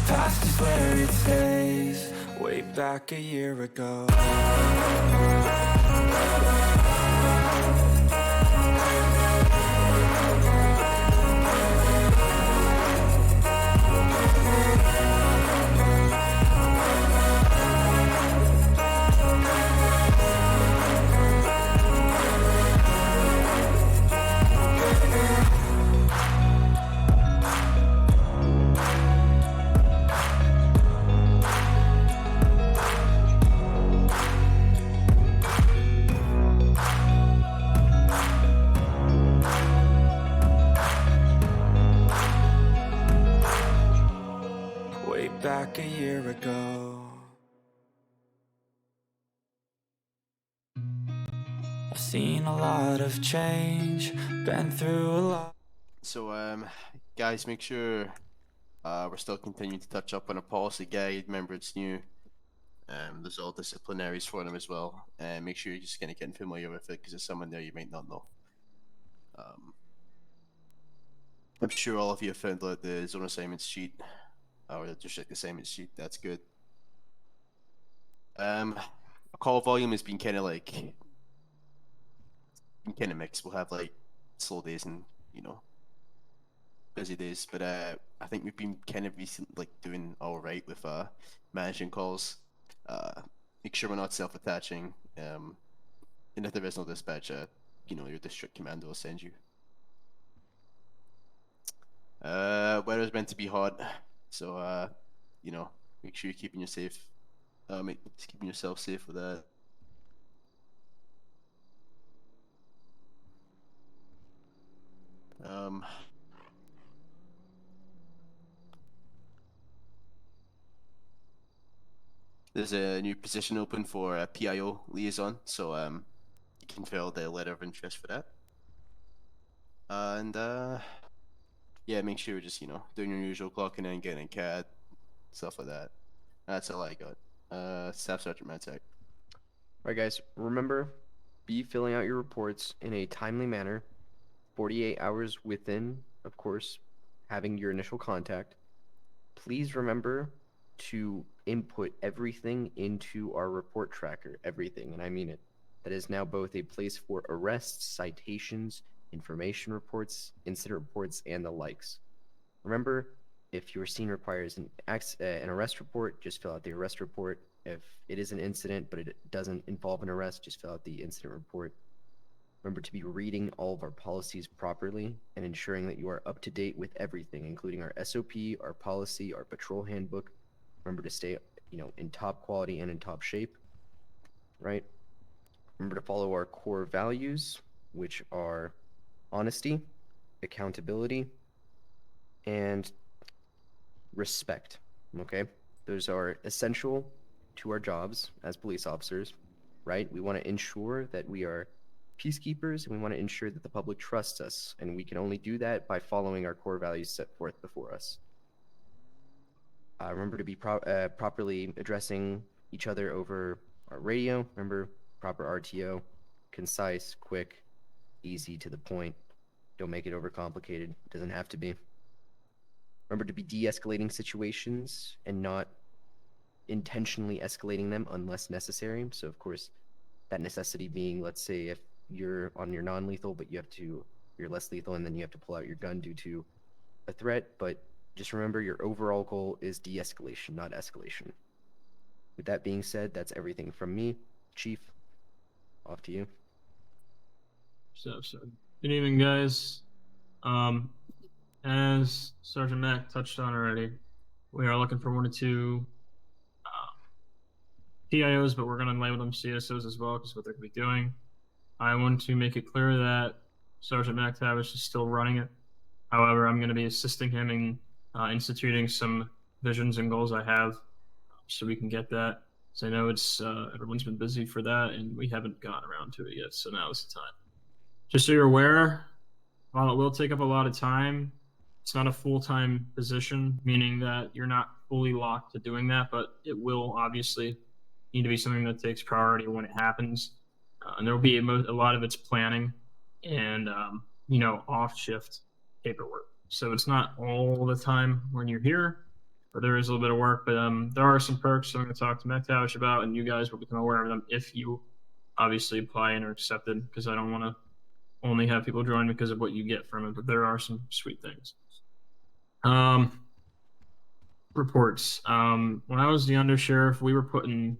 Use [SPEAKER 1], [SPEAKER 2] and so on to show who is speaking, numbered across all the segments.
[SPEAKER 1] Past is where it stays, way back a year ago. Way back a year ago. I've seen a lot of change, been through a lot.
[SPEAKER 2] So, guys, make sure we're still continuing to touch up on a policy guide. Remember, it's new. There's all disciplinaries for them as well. And make sure you're just kind of getting familiar with it because there's someone there you might not know. I'm sure all of you have found out the zone assignments sheet or the district assignments sheet. That's good. Call volume has been kind of mixed. We'll have like slow days and busy days, but I think we've been kind of doing all right with managing calls. Make sure we're not self-attaching. And if there is no dispatch, your district commander will send you. Weather's meant to be hot, so make sure you're keeping keeping yourself safe with that. There's a new position open for a PIO liaison, so you can fill the letter of interest for that. And yeah, make sure you're just doing your usual clocking in, getting CAD, stuff like that. That's all I got. Staff Sergeant Matzak.
[SPEAKER 3] Alright guys, remember, be filling out your reports in a timely manner, 48 hours within, of course, having your initial contact. Please remember to input everything into our report tracker, everything, and I mean it. That is now both a place for arrests, citations, information reports, incident reports, and the likes. Remember, if your scene requires an arrest report, just fill out the arrest report. If it is an incident but it doesn't involve an arrest, just fill out the incident report. Remember to be reading all of our policies properly and ensuring that you are up to date with everything, including our SOP, our policy, our patrol handbook. Remember to stay, in top quality and in top shape, right? Remember to follow our core values, which are honesty, accountability, and respect, okay? Those are essential to our jobs as police officers, right? We want to ensure that we are peacekeepers, and we want to ensure that the public trusts us, and we can only do that by following our core values set forth before us. Remember to be properly addressing each other over our radio. Remember, proper RTO, concise, quick, easy, to the point. Don't make it overcomplicated. It doesn't have to be. Remember to be de-escalating situations and not intentionally escalating them unless necessary. So, of course, that necessity being, let's say, if you're on your non-lethal, but you're less lethal, and then you have to pull out your gun due to a threat. But just remember, your overall goal is de-escalation, not escalation. With that being said, that's everything from me. Chief, off to you.
[SPEAKER 4] So good evening, guys. As Sergeant Mack touched on already, we are looking for 1 or 2 PIOs, but we're going to label them CSOs as well because what they're going to be doing. I want to make it clear that Sergeant McTavish is still running it. However, I'm going to be assisting him in instituting some visions and goals I have so we can get that. So I know it's everyone's been busy for that, and we haven't gotten around to it yet, so now is the time. Just so you're aware, while it will take up a lot of time, it's not a full-time position, meaning that you're not fully locked to doing that, but it will obviously need to be something that takes priority when it happens. And there will be a lot of its planning and, off-shift paperwork. So it's not all the time when you're here, but there is a little bit of work. But there are some perks I'm going to talk to McTavish about, and you guys will become aware of them if you obviously apply and are accepted, because I don't want to only have people join because of what you get from it, but there are some sweet things. Reports. When I was the undersheriff, we were putting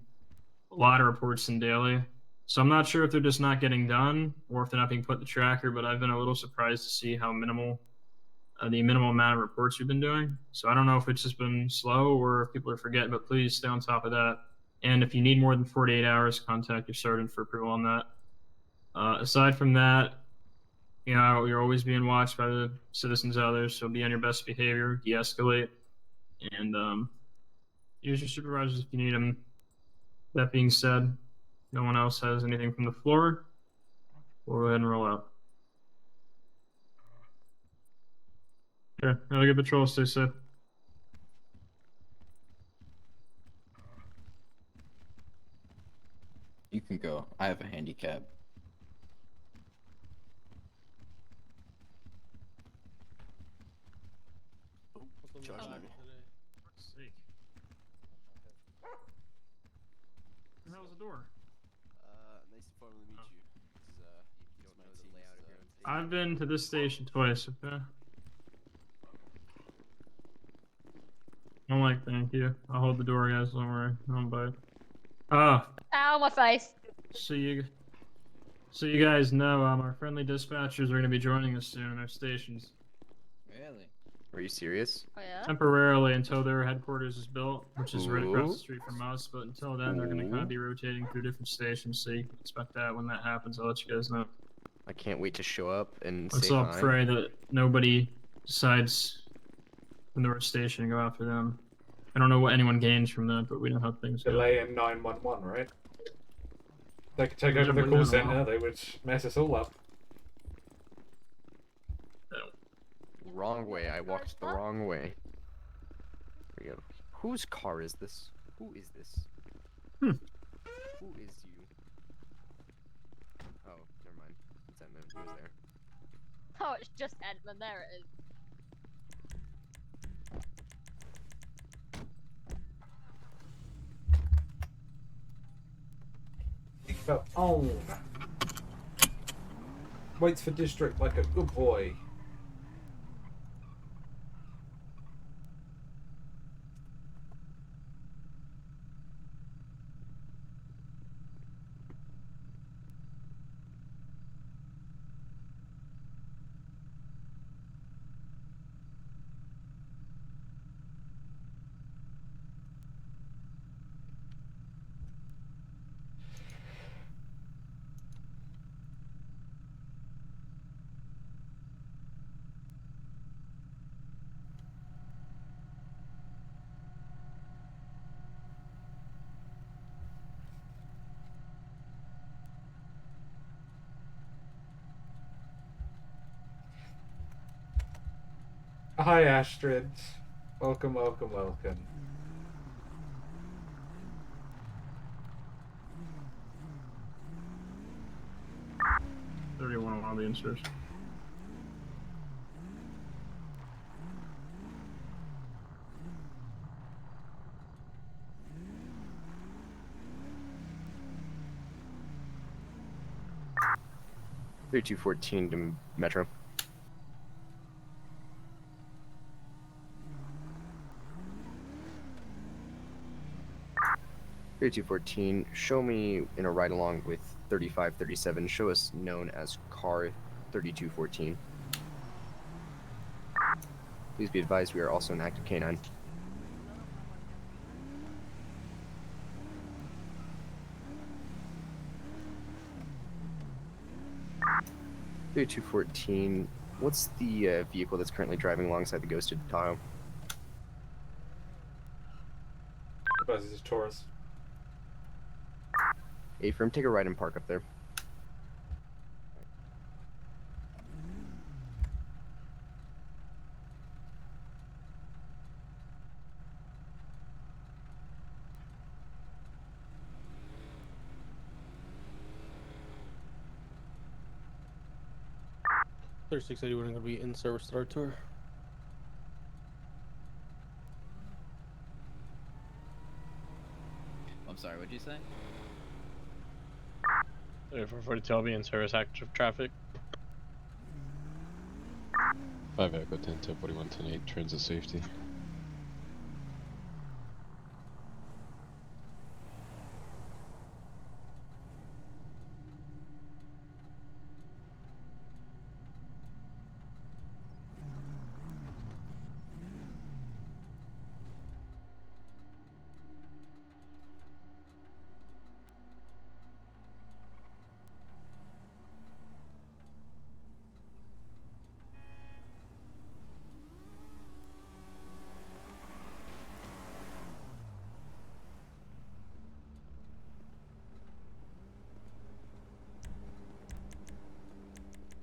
[SPEAKER 4] a lot of reports in daily. So I'm not sure if they're just not getting done or if they're not being put in the tracker, but I've been a little surprised to see how minimal, the minimal amount of reports we've been doing. So I don't know if it's just been slow or if people are forgetting, but please stay on top of that. And if you need more than 48 hours, contact your sergeant for approval on that. Aside from that, you know, you're always being watched by the citizens out there, so be on your best behavior, de-escalate, and use your supervisors if you need them. That being said, no one else has anything from the floor. We'll go ahead and roll out. Yeah, have a good patrol. Stay safe.
[SPEAKER 5] You can go. I have a handicap.
[SPEAKER 2] Charge me.
[SPEAKER 4] Fuck's sake. Where the hell's the door?
[SPEAKER 2] Nice to formally meet you. This is, you don't know the layout of your own station.
[SPEAKER 4] I've been to this station twice, okay? I'm like, thank you. I'll hold the door, guys. Don't worry. Don't bite. Oh,
[SPEAKER 6] Ow, my face.
[SPEAKER 4] so you guys know, our friendly dispatchers are going to be joining us soon in our stations.
[SPEAKER 5] Really?
[SPEAKER 3] Are you serious?
[SPEAKER 6] Oh yeah.
[SPEAKER 4] Temporarily until their headquarters is built, which is right across
[SPEAKER 3] Ooh.
[SPEAKER 4] the street from us. But until then, they're going to kind of be rotating through different stations, so you can expect that when that happens. I'll let you guys know.
[SPEAKER 3] I can't wait to show up and
[SPEAKER 4] Let's
[SPEAKER 3] say
[SPEAKER 4] all
[SPEAKER 3] hi.
[SPEAKER 4] pray that nobody decides from the station and go after them. I don't know what anyone gains from that, but we know how things go.
[SPEAKER 7] Delay in 911, right? They could take over the
[SPEAKER 4] Never
[SPEAKER 7] call
[SPEAKER 4] knew.
[SPEAKER 7] center, they would mess us all up.
[SPEAKER 3] Wrong way. I walked the wrong way. Here we go. Whose car is this? Who is this?
[SPEAKER 4] Hmm.
[SPEAKER 3] Who is you? Oh, never mind. It's Edmund. He was there.
[SPEAKER 6] Oh, it's just Edmund. There it is.
[SPEAKER 7] But on. Waits for district like a good boy. Hi, Astrid. Welcome, welcome, welcome.
[SPEAKER 4] $31 on the insertion.
[SPEAKER 3] Three 214 to Metro. Three 214. Show me in a ride along with 3537. Show us known as car 3214. Please be advised we are also an active canine. 3214. What's the vehicle that's currently driving alongside the ghosted Tahoe?
[SPEAKER 7] Suppose it's a Taurus.
[SPEAKER 3] A-firm, take a ride and park up there.
[SPEAKER 8] We're going to be in service to our tour.
[SPEAKER 5] I'm sorry, what'd you say?
[SPEAKER 8] 3442 LB in service active traffic.
[SPEAKER 9] 5 Echo 10 10 41 10 8 transit safety.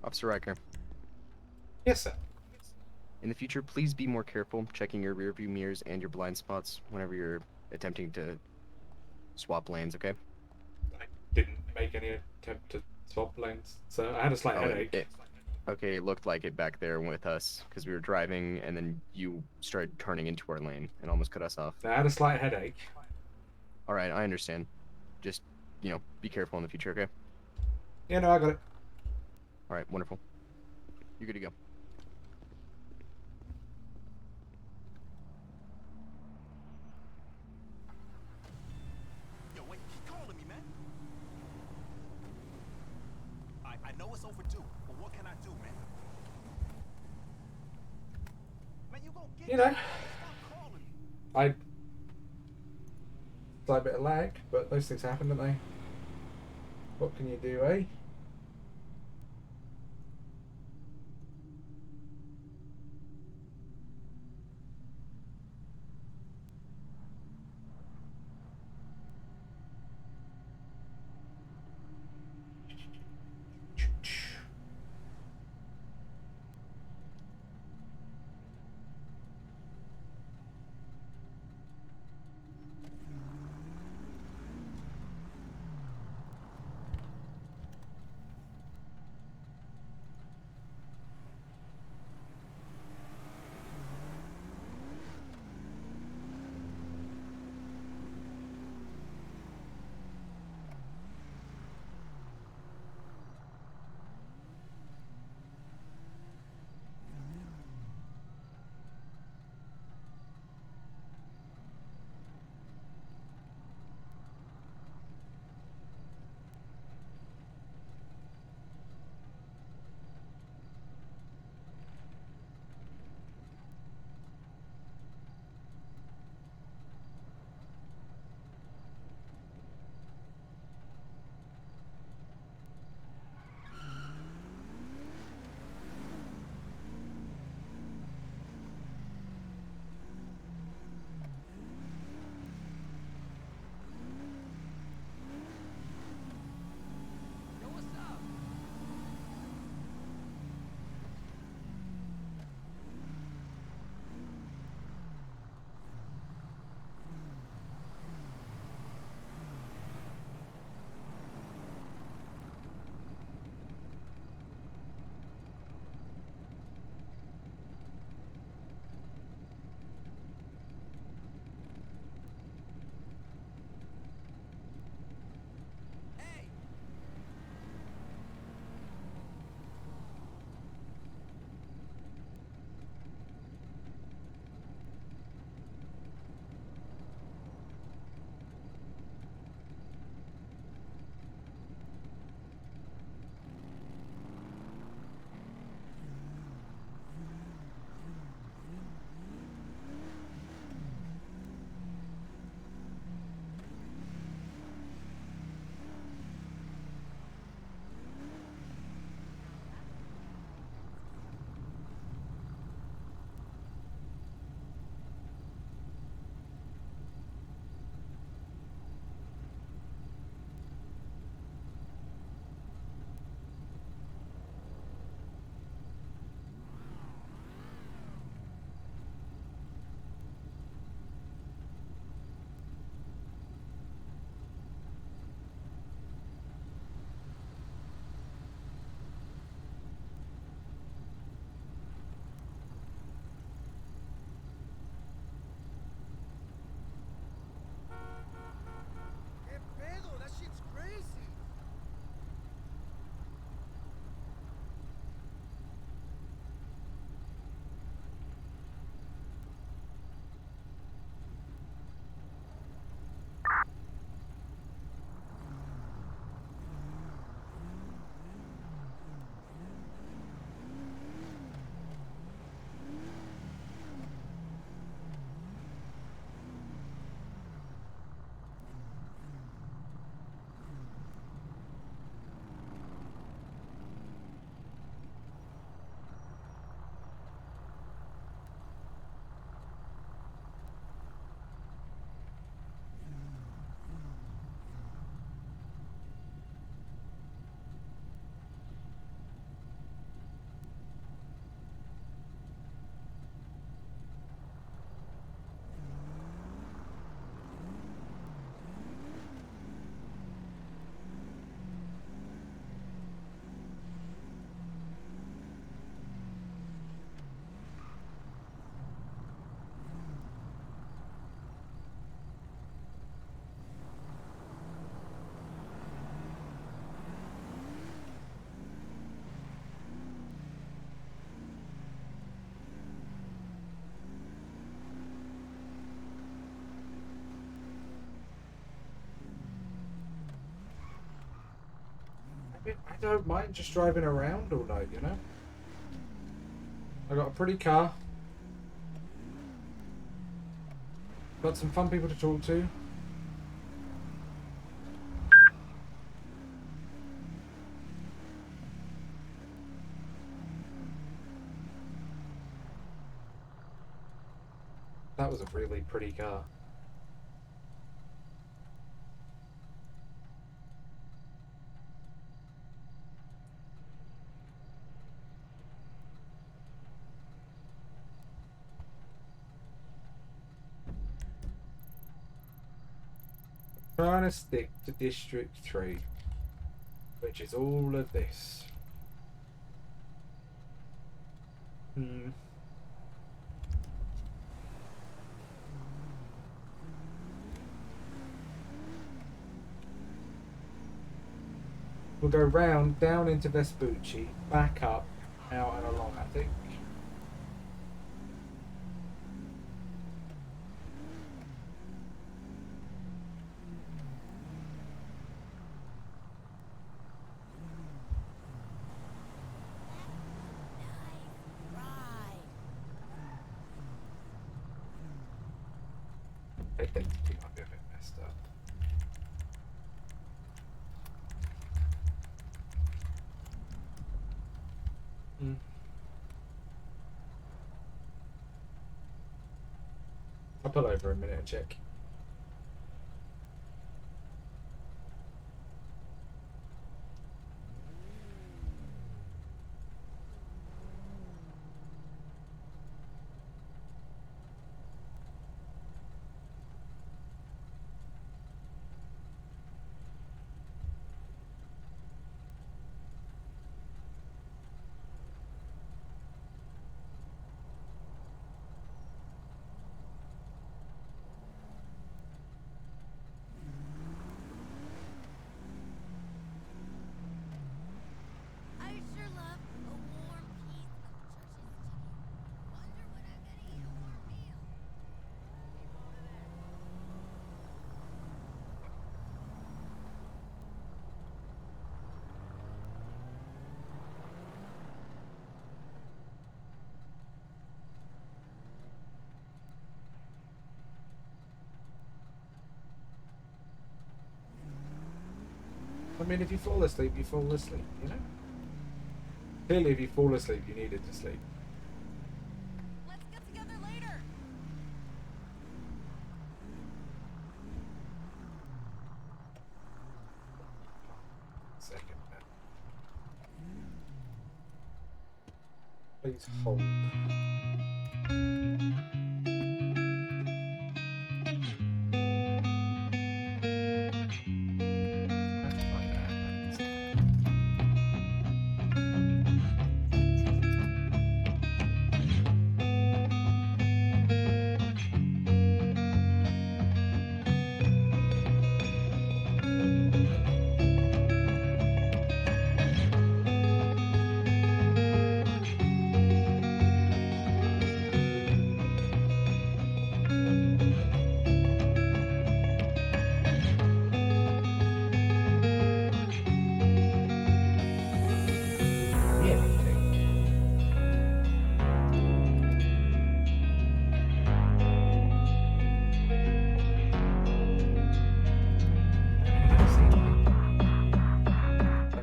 [SPEAKER 3] Officer Reichner,
[SPEAKER 7] Yes, sir.
[SPEAKER 3] in the future, please be more careful checking your rearview mirrors and your blind spots whenever you're attempting to swap lanes, okay?
[SPEAKER 7] I didn't make any attempt to swap lanes, so I had a slight
[SPEAKER 3] Oh,
[SPEAKER 7] headache.
[SPEAKER 3] Okay, it looked like it back there with us because we were driving and then you started turning into our lane and almost cut us off.
[SPEAKER 7] I had a slight headache.
[SPEAKER 3] All right, I understand. Just, be careful in the future, okay?
[SPEAKER 7] Yeah, no, I got it.
[SPEAKER 3] All right, wonderful. You're good to go.
[SPEAKER 10] Yo, wait, keep calling me, man. I know it's overdue, but what can I do, man? Man, you gonna get
[SPEAKER 7] You know,
[SPEAKER 10] Stop calling me.
[SPEAKER 7] I slight bit of lag, but those things happen, don't they? What can you do, eh? I don't mind just driving around all night, you know? I got a pretty car. Got some fun people to talk to. That was a really pretty car. Trying to stick to District 3, which is all of this. We'll go round, down into Vespucci, back up, out and along, I think. Identity might be a bit messed up. I'll pull over a minute and check. I mean, if you fall asleep, you fall asleep, you know? Clearly, if you fall asleep, you needed to sleep.
[SPEAKER 10] Let's get together later.
[SPEAKER 7] Second, man. Please hold.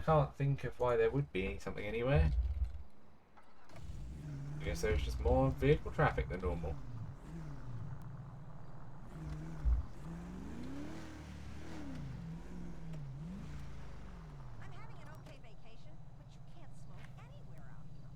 [SPEAKER 7] Can't think of why there would be something anywhere. I guess there's just more vehicle traffic than normal.
[SPEAKER 10] I'm having an okay vacation, but you can't smoke anywhere out here.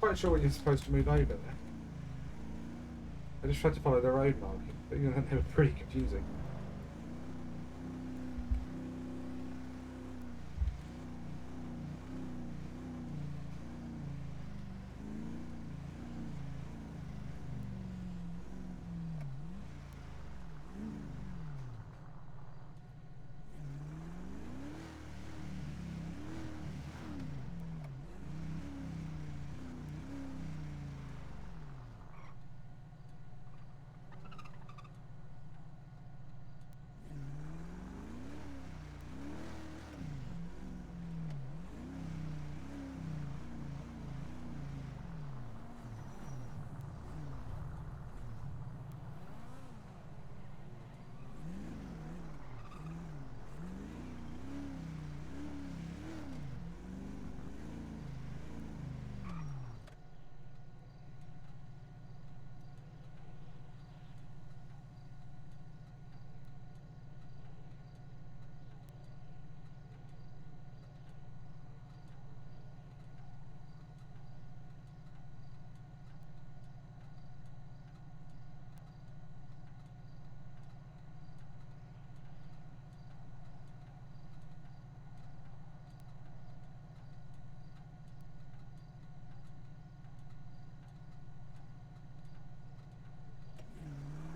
[SPEAKER 7] not quite sure what you're supposed to move over there. I just tried to follow the road marking, but even then they were pretty confusing.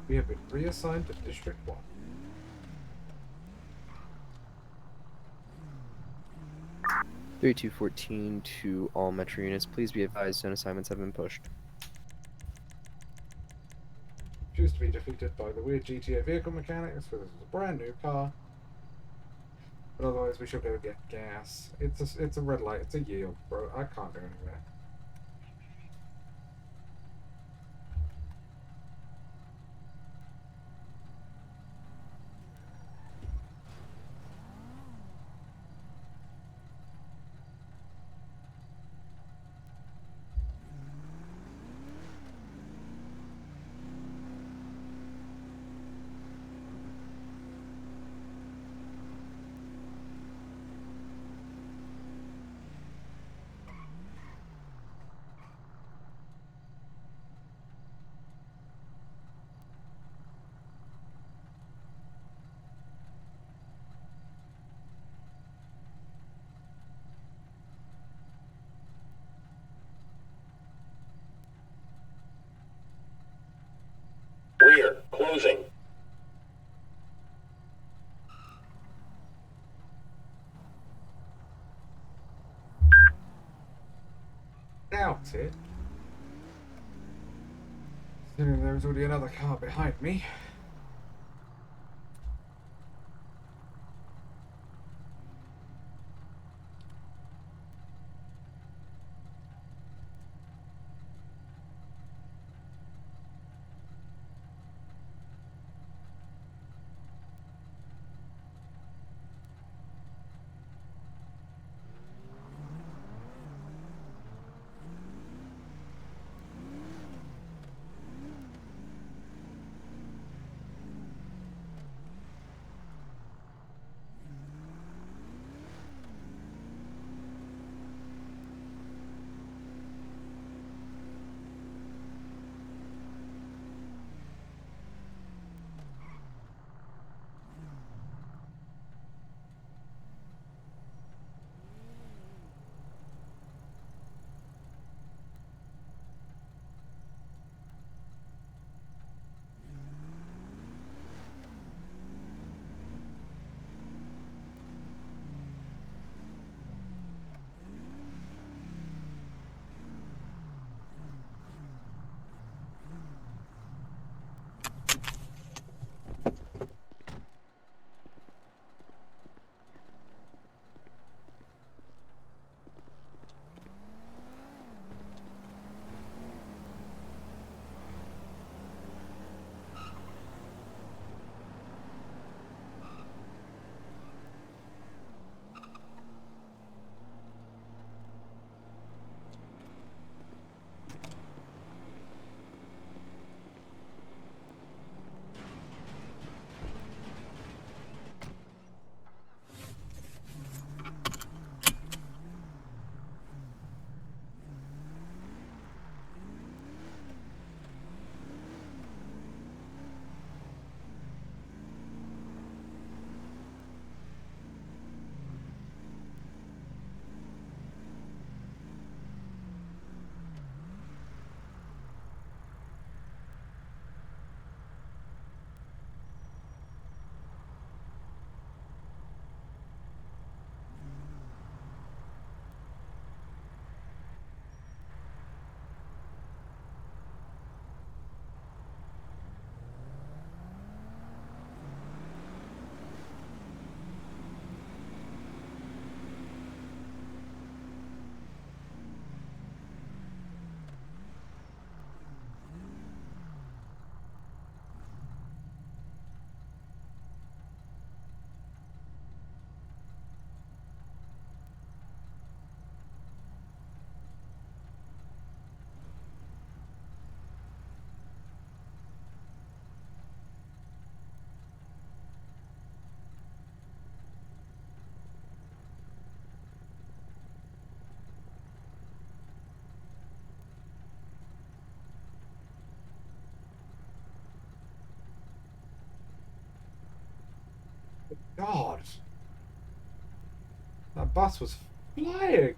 [SPEAKER 7] We have been reassigned to District 1.
[SPEAKER 3] Three 214 to all Metro units. Please be advised, zone assignments have been pushed.
[SPEAKER 7] Choose to be defeated by the weird GTA vehicle mechanics, for this is a brand new car. But otherwise we should go get gas. It's a red light, it's a yield, bro. I can't go anywhere.
[SPEAKER 11] Rear, closing.
[SPEAKER 7] Doubt it. Considering there was already another car behind me. God. That bus was flying.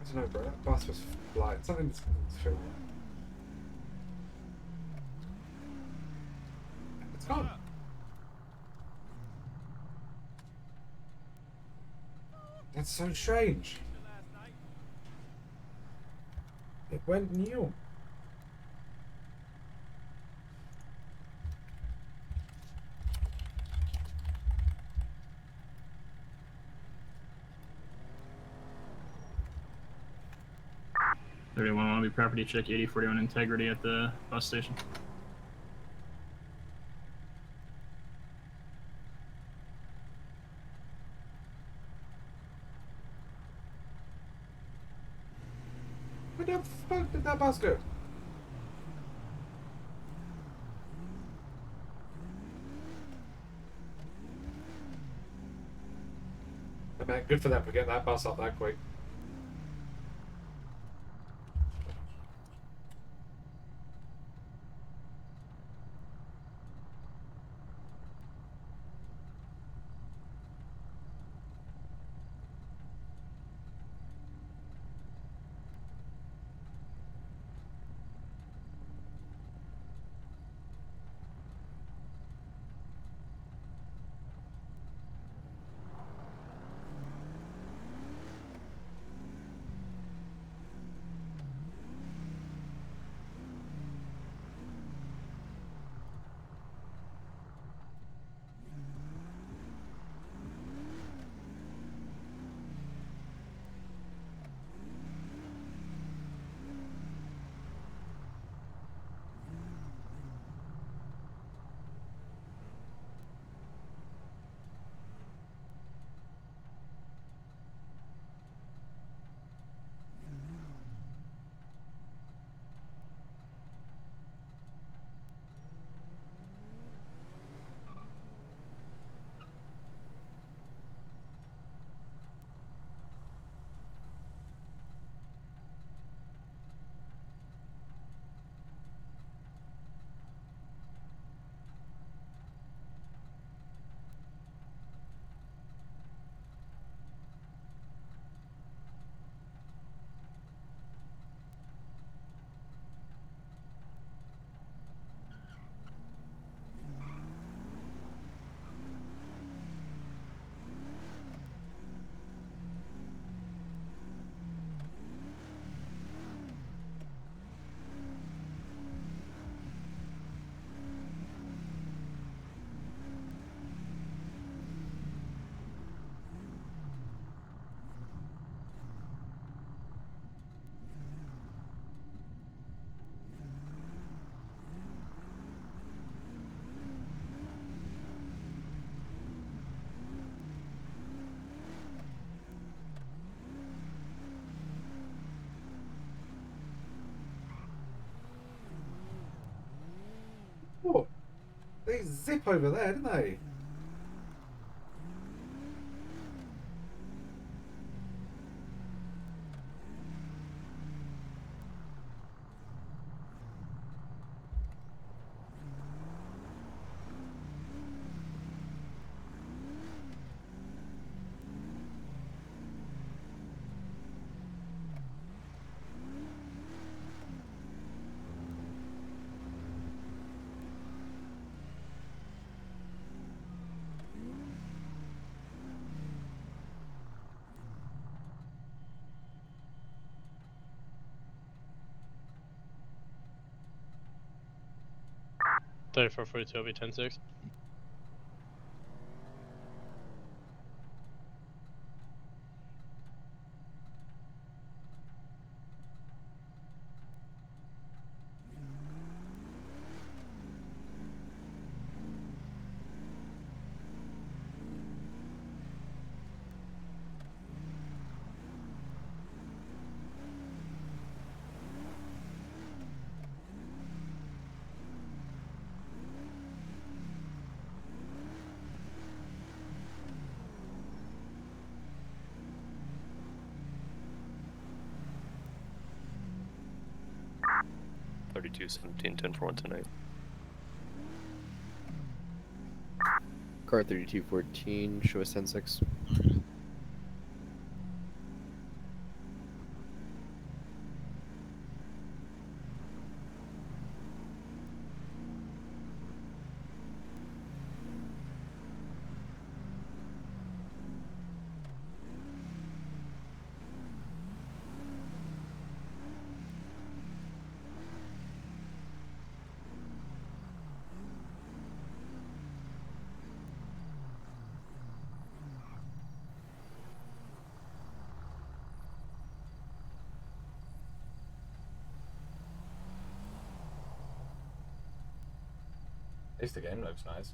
[SPEAKER 7] I don't know, bro. That bus was flying. Something's feel. It's gone. That's so strange. It went new.
[SPEAKER 4] Everyone want to be property check 8041 integrity at the bus station.
[SPEAKER 7] Where the fuck did that bus go? I mean, good for them for getting that bus up that quick. Oh, they zip over there, didn't they?
[SPEAKER 8] Thirty 42 will be 10-6.
[SPEAKER 11] 32, 17, 10 for 110.8.
[SPEAKER 3] Car 3214, show us 10-6.
[SPEAKER 7] At least the game looks nice.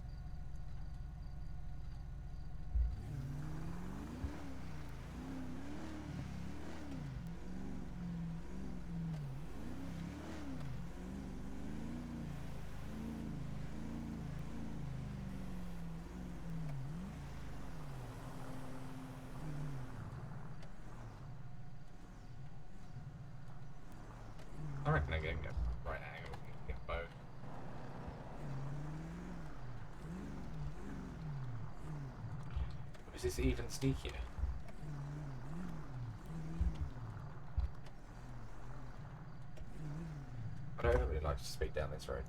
[SPEAKER 7] I reckon I can get right angle and get both. Is this even sneakier? But I don't really like to speed down this road.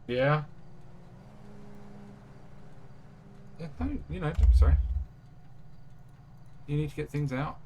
[SPEAKER 7] Yeah. Yeah, no, you know, sorry. You need to get things out.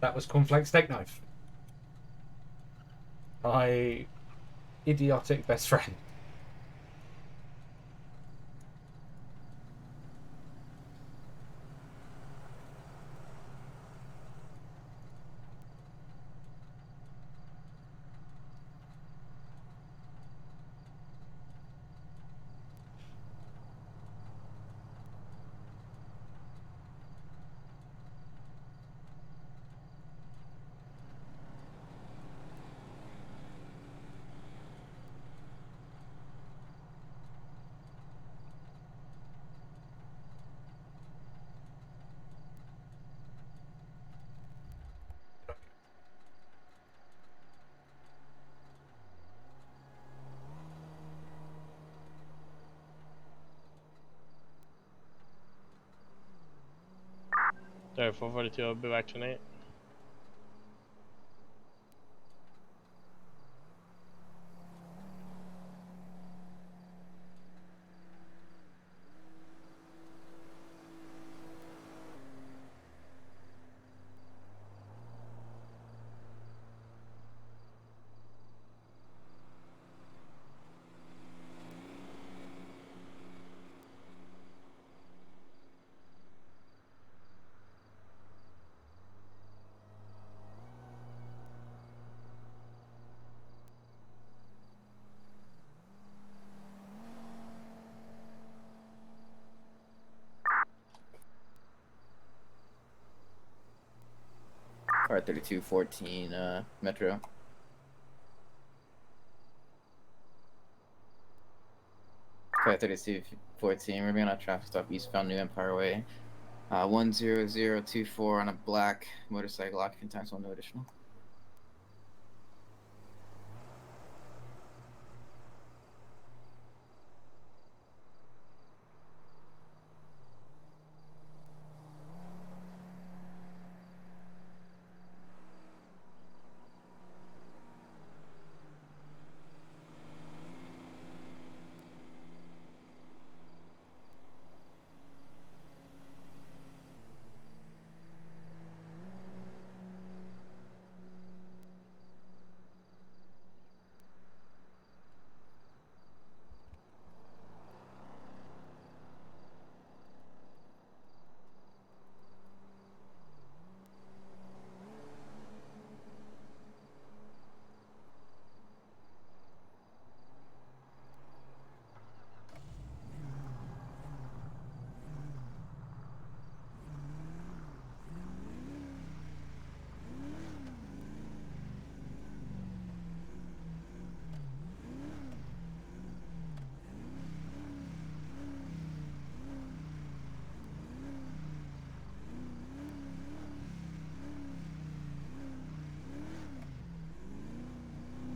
[SPEAKER 7] That was cornflake steak knife. My idiotic best friend.
[SPEAKER 8] Sorry, 442, I'll be back tonight.
[SPEAKER 5] Car 3214, Metro. Car 3214, we're being on a traffic stop eastbound New Empire Way. 10024 on a black motorcycle, occupant times 1, no additional.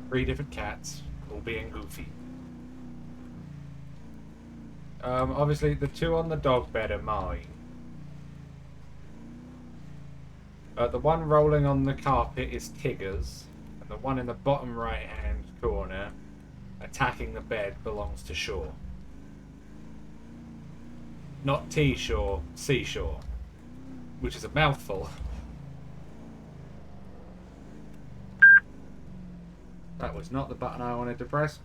[SPEAKER 7] Three different cats, all being goofy. Obviously, the two on the dog bed are mine. The one rolling on the carpet is Tigger's, and the one in the bottom right-hand corner, attacking the bed, belongs to Shaw. Not T-Shaw, Seashore, which is a mouthful. That was not the button I wanted to press.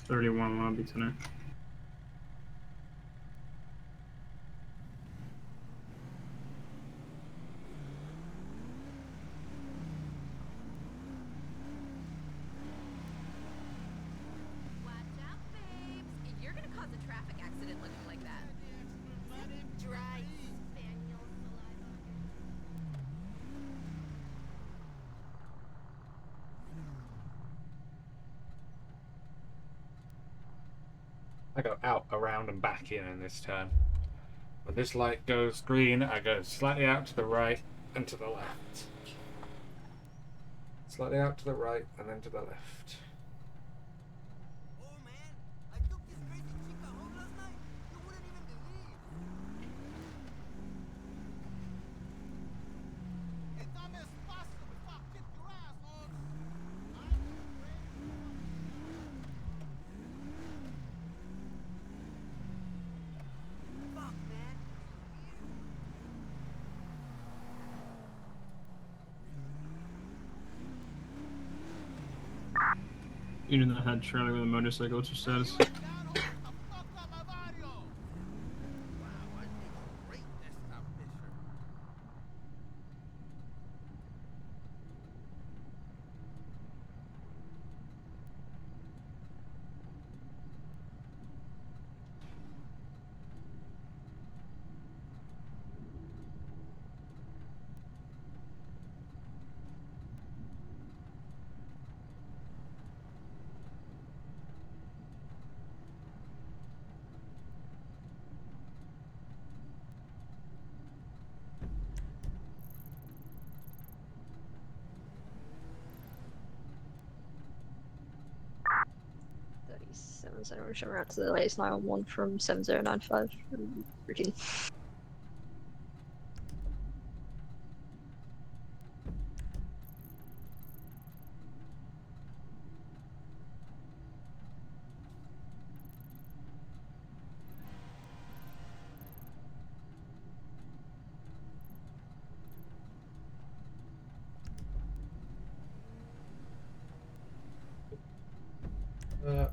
[SPEAKER 4] $31 lobby tonight.
[SPEAKER 10] Watch out, babes. You're gonna cause a traffic accident looking like that. Let him drive. Spaniel saliva.
[SPEAKER 7] I go out, around, and back in this turn. When this light goes green, I go slightly out to the right and to the left. Slightly out to the right and then to the left.
[SPEAKER 12] Oh man, I took this crazy chica home last night. You wouldn't even believe. Hey, dame espacio before I kick your ass, Hogs. Fuck, man.
[SPEAKER 4] Unit that had trailer with a motorcycle, what's your status?
[SPEAKER 6] So we're showing out to the latest 911 from 7095 from Virginia.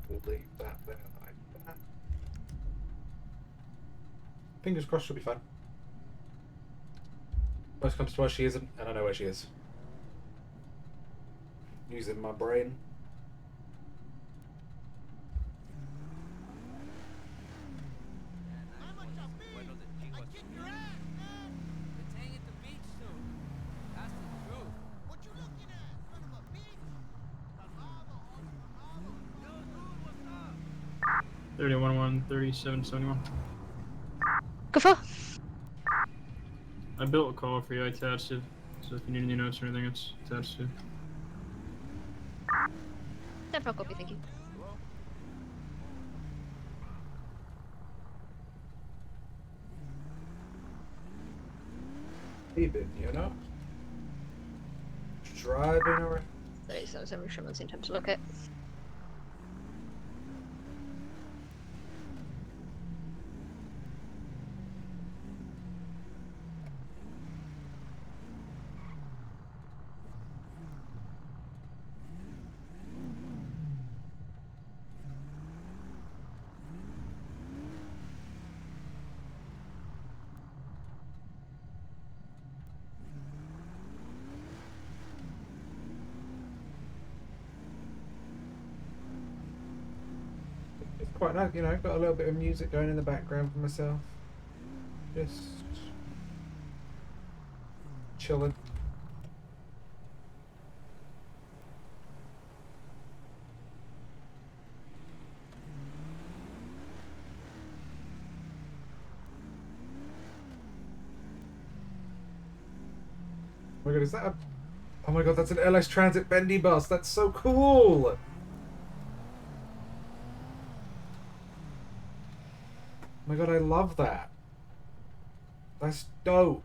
[SPEAKER 7] We'll leave that there like that. Fingers crossed she'll be fine. Most comes to twice, she isn't, and I know where she is. Using my brain.
[SPEAKER 12] I kick your ass, man! Let's hang at the beach soon. That's the truth. What you looking at, son of a bitch? Calmado, homie, calmado. Yo, dude, what's up?
[SPEAKER 4] 31-1, 37-71.
[SPEAKER 6] Go for.
[SPEAKER 4] I built a call for you. I attached it. So if you need any notes or anything, it's attached to.
[SPEAKER 6] 10-4 copy, thank you.
[SPEAKER 7] Even, you know? Driving around.
[SPEAKER 6] 37 Sherman's in time to look at.
[SPEAKER 7] It's quite nice, you know, got a little bit of music going in the background for myself. Just chilling. Oh my god, is that a... Oh my god, that's an LS Transit bendy bus. That's so cool! Oh my god, I love that. That's dope.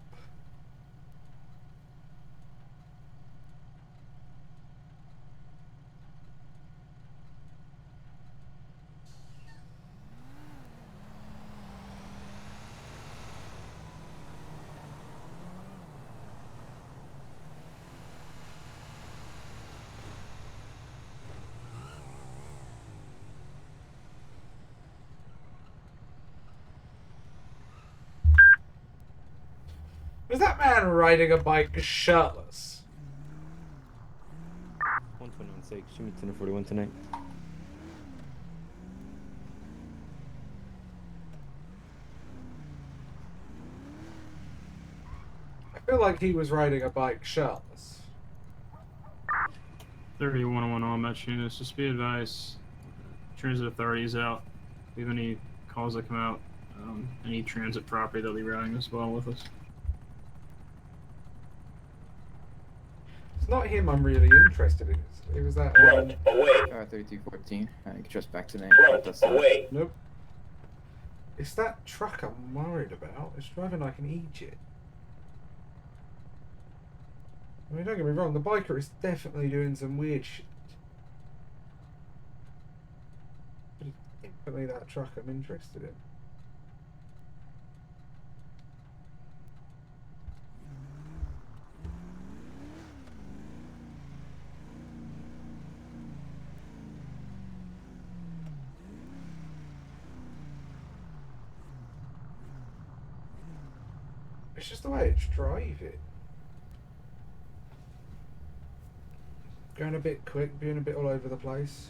[SPEAKER 7] Is that man riding a bike shirtless?
[SPEAKER 3] 121 shoot me 10-41 tonight.
[SPEAKER 7] I feel like he was riding a bike shirtless.
[SPEAKER 4] 31-1 all match units. Just be advised, transit authorities out. If we have any calls that come out, any transit property, they'll be routing as well with us.
[SPEAKER 7] It's not him I'm really interested in. It was that.
[SPEAKER 5] Away. 3214. You can trust back tonight. Away.
[SPEAKER 7] Nope. It's that truck I'm worried about. It's driving like an Egypt. I mean, don't get me wrong, the biker is definitely doing some weird shit. But it's definitely that truck I'm interested in. It's just the way it's driving. Going a bit quick, being a bit all over the place.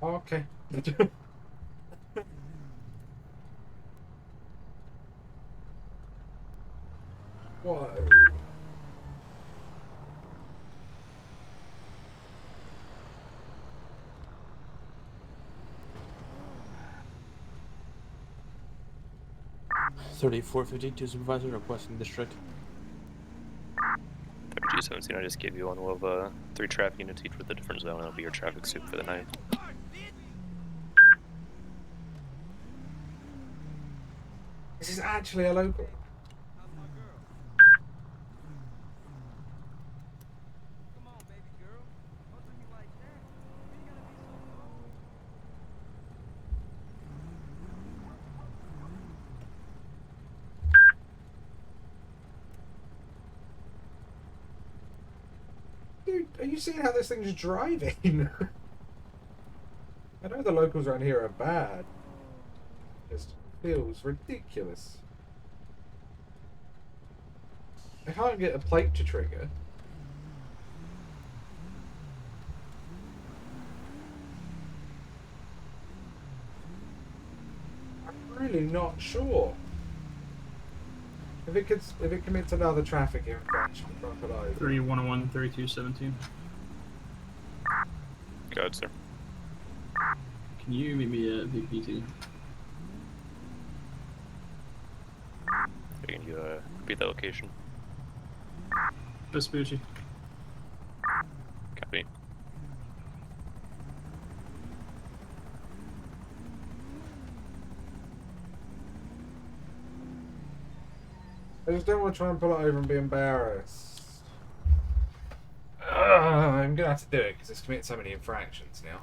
[SPEAKER 7] Okay. Whoa.
[SPEAKER 13] Supervisor requesting district.
[SPEAKER 11] 3217, I just gave you one. We'll have 3 traffic units each with a different zone. It'll be your traffic soup for the night.
[SPEAKER 7] This is actually a local. are you seeing how this thing's driving? I know the locals around here are bad. Just feels ridiculous. I can't get a plate to trigger. I'm really not sure. If it commits another traffic infraction, crocodile.
[SPEAKER 4] 3101, 3217.
[SPEAKER 11] Go ahead, sir.
[SPEAKER 4] Can you meet me at VPT?
[SPEAKER 11] Can you repeat that location?
[SPEAKER 4] Vespucci.
[SPEAKER 11] Copy.
[SPEAKER 7] I just don't want to try and pull it over and be embarrassed. I'm gonna have to do it because it's committed so many infractions now.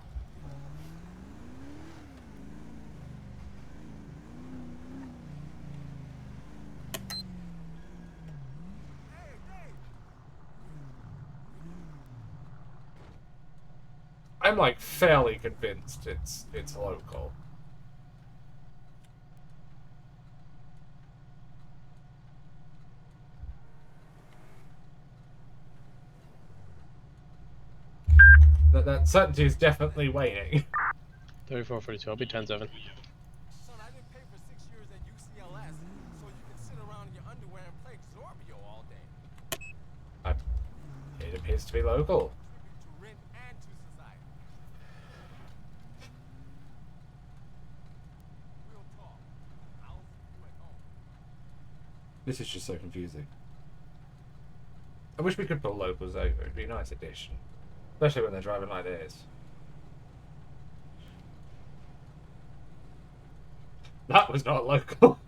[SPEAKER 7] I'm like fairly convinced it's local. That certainty is definitely waning.
[SPEAKER 8] 3442, I'll be 10-7.
[SPEAKER 12] Son, I didn't pay for 6 years at UCLS, so you can sit around in your underwear and play Xorbio all day.
[SPEAKER 7] It appears to be local.
[SPEAKER 12] To rent and to society. Real talk. How's you at home?
[SPEAKER 7] This is just so confusing. I wish we could pull locals over. It'd be a nice addition. Especially when they're driving like this. That was not local.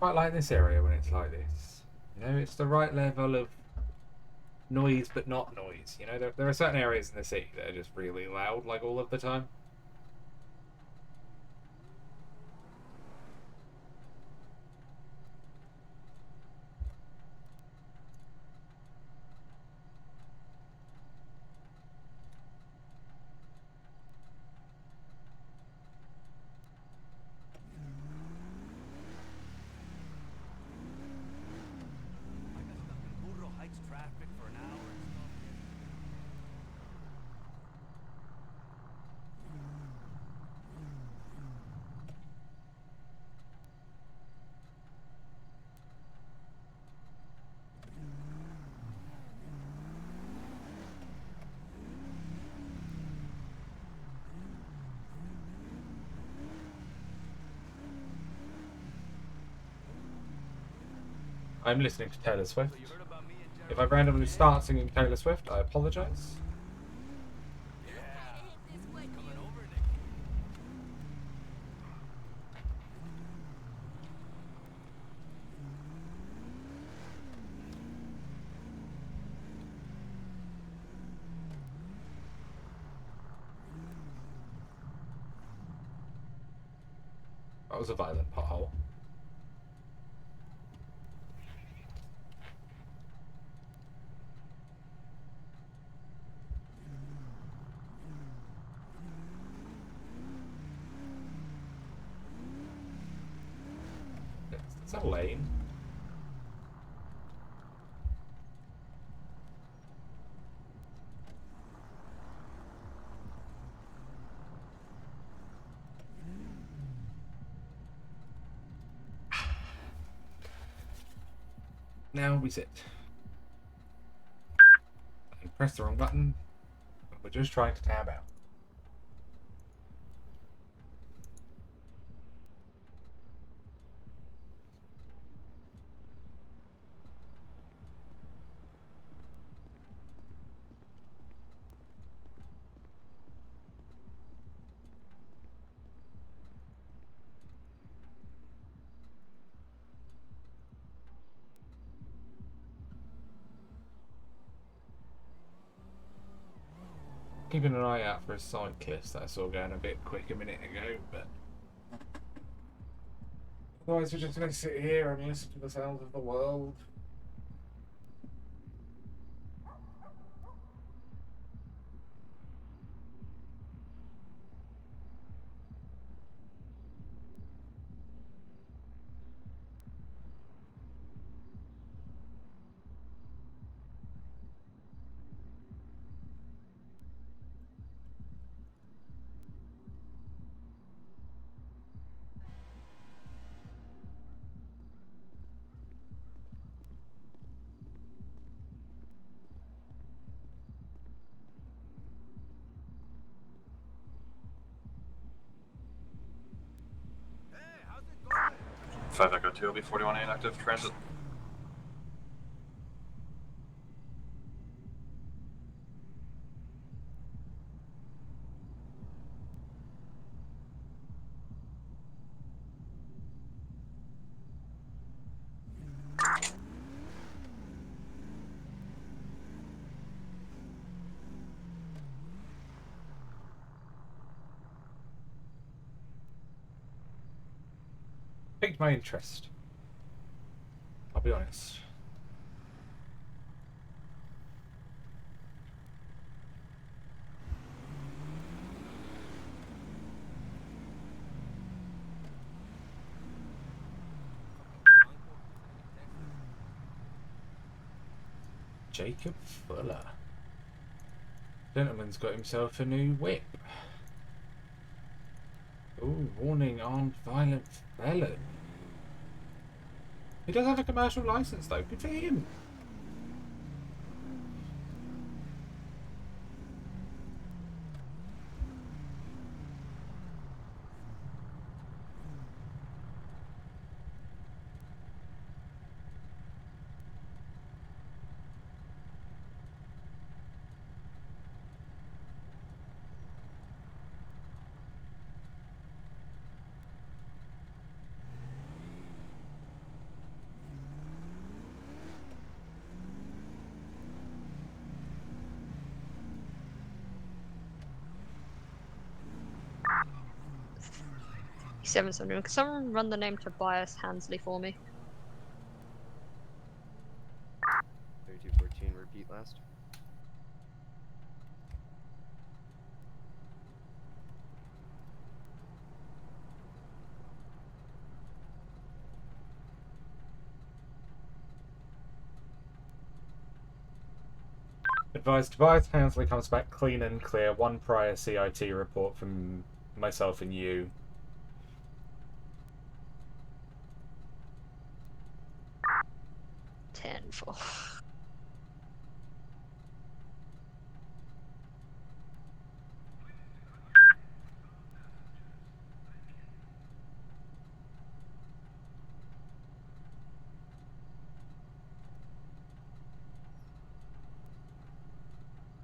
[SPEAKER 7] Quite like this area when it's like this. You know, it's the right level of noise but not noise. You know, there are certain areas in the city that are just really loud like all of the time. I'm listening to Taylor Swift. If I randomly start singing Taylor Swift, I apologize. That was a violent pothole. Is that a lane? Now we sit. I pressed the wrong button. We're just trying to tab out. Keeping an eye out for a cyclist that I saw going a bit quick a minute ago, but otherwise we're just going to sit here and listen to the sounds of the world.
[SPEAKER 12] Hey, how's it going?
[SPEAKER 14] 5 Echo 2 will be 41A active transit.
[SPEAKER 7] Piqued my interest. I'll be honest. Jacob Fuller. Gentleman's got himself a new whip. Ooh, warning on violent felon. He does have a commercial license though, good for him.
[SPEAKER 6] Can someone run the name Tobias Hansley for me?
[SPEAKER 3] 3214, repeat last.
[SPEAKER 7] Advised Tobias Hansley comes back clean and clear. One prior CIT report from myself and you.
[SPEAKER 6] Tenfold.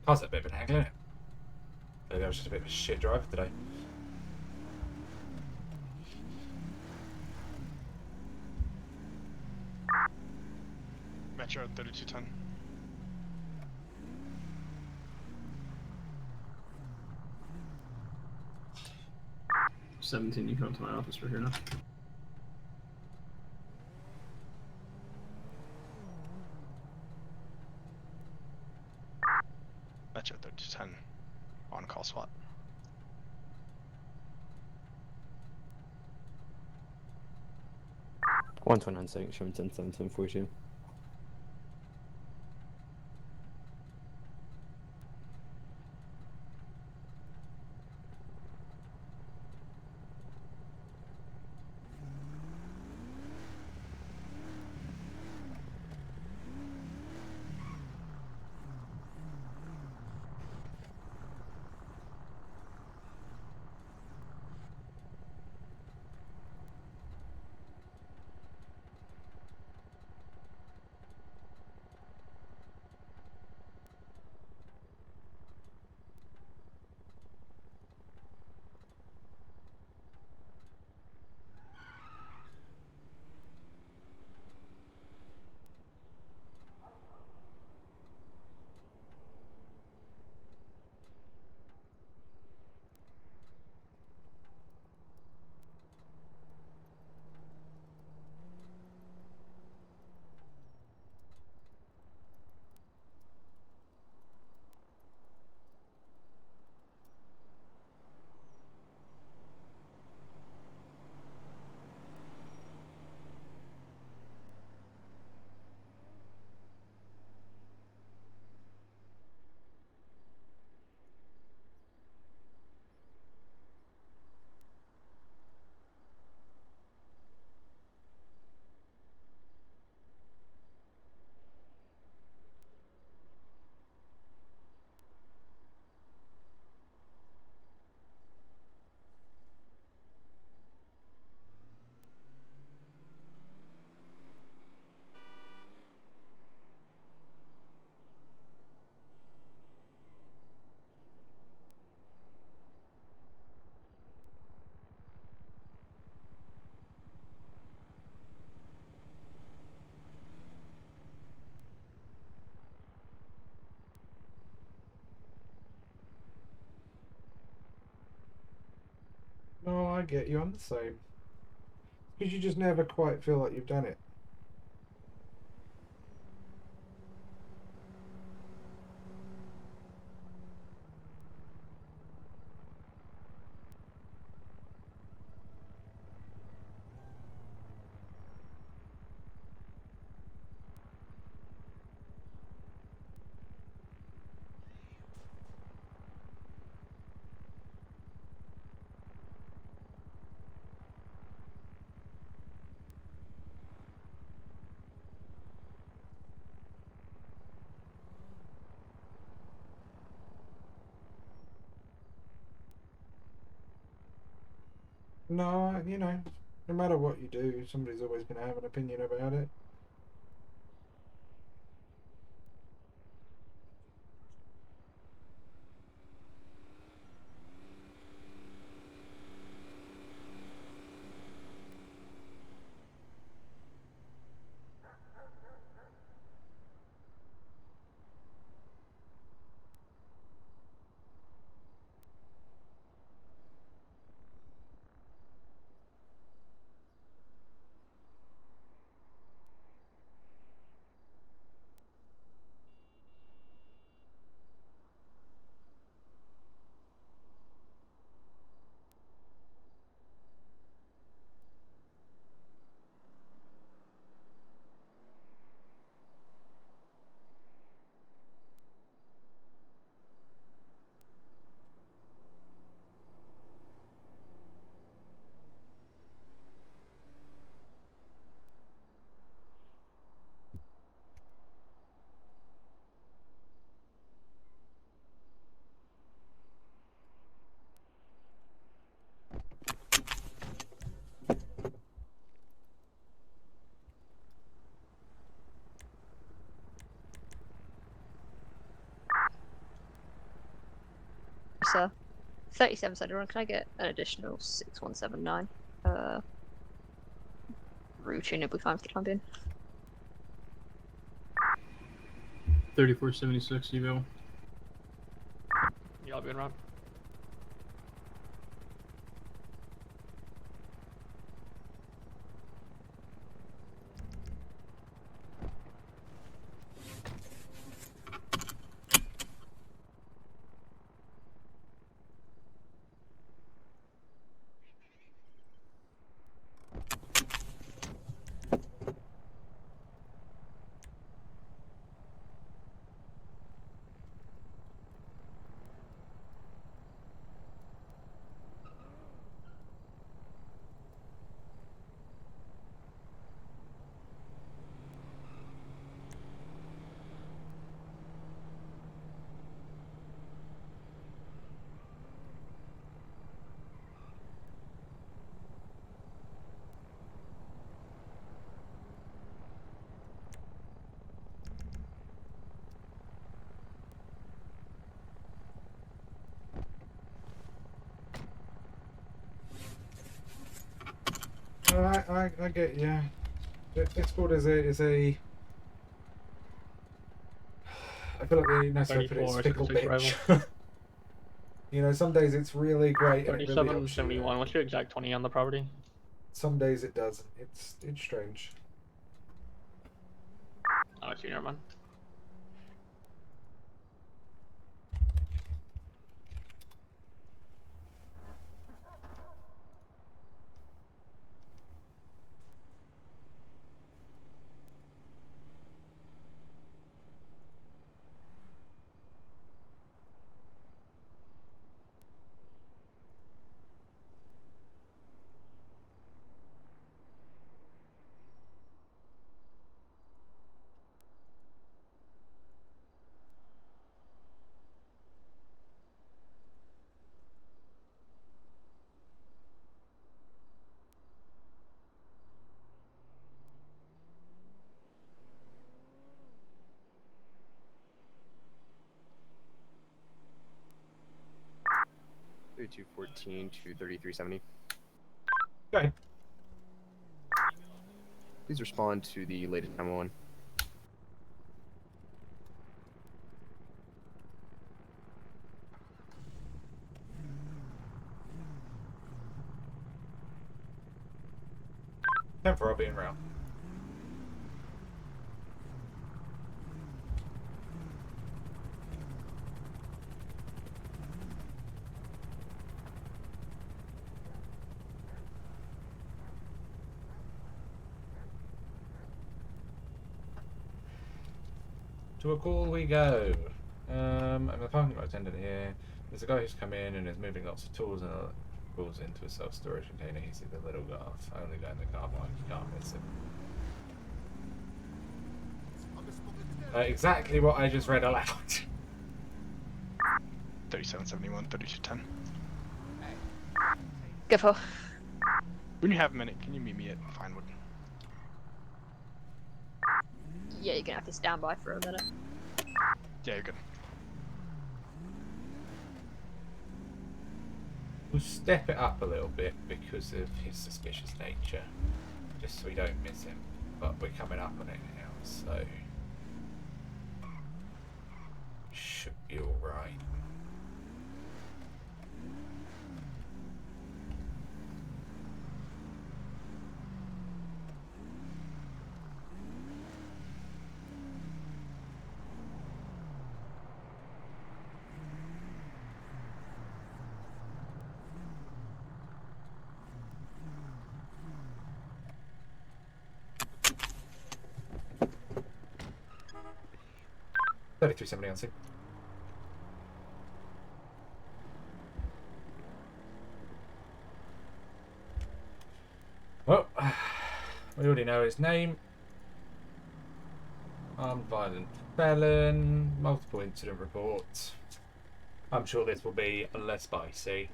[SPEAKER 7] I was a bit of an haggler. Maybe I was just a bit of a shit driver today.
[SPEAKER 15] Metro 3210.
[SPEAKER 4] 17, you come to my office. We're here now.
[SPEAKER 15] Metro 3210. On call SWAT.
[SPEAKER 13] One 29 showing 10-17 42.
[SPEAKER 7] get you. I'm the same. Because you just never quite feel like you've done it. No, you know, no matter what you do, somebody's always going to have an opinion about it.
[SPEAKER 6] Sir, 37 Central, can I get an additional 6179? Routine will be fine for the time being.
[SPEAKER 4] 3476, Evo.
[SPEAKER 8] Y'all been around?
[SPEAKER 7] I get you. Discord is a. I feel like the nice way to put it is
[SPEAKER 8] 34,
[SPEAKER 7] fickle
[SPEAKER 8] 76
[SPEAKER 7] bitch. You know, some days it's really great and it really helps you.
[SPEAKER 8] 3771. What's your exact 20 on the property?
[SPEAKER 7] Some days it doesn't. It's strange.
[SPEAKER 8] Oh, I see. Never mind.
[SPEAKER 3] Two 14 to 3370.
[SPEAKER 7] Okay.
[SPEAKER 3] Please respond to the latest 911.
[SPEAKER 7] be in route. To a call we go. I'm the parking lot attendant here. There's a guy who's come in and is moving lots of tools and tools into a self-storage container. He's in the little golf. I only go in the car park. You can't miss him. Exactly what I just read aloud.
[SPEAKER 15] 3771, 3210.
[SPEAKER 6] Go for.
[SPEAKER 15] When you have a minute, can you meet me at Finewood?
[SPEAKER 6] Yeah, you're gonna have to stand by for a minute.
[SPEAKER 15] Yeah, you're good.
[SPEAKER 7] We'll step it up a little bit because of his suspicious nature, just so we don't miss him. But we're coming up on it now, so should be all right. $33.70 on scene. Well, we already know his name. Armed violent felon, multiple incident reports. I'm sure this will be less spicy.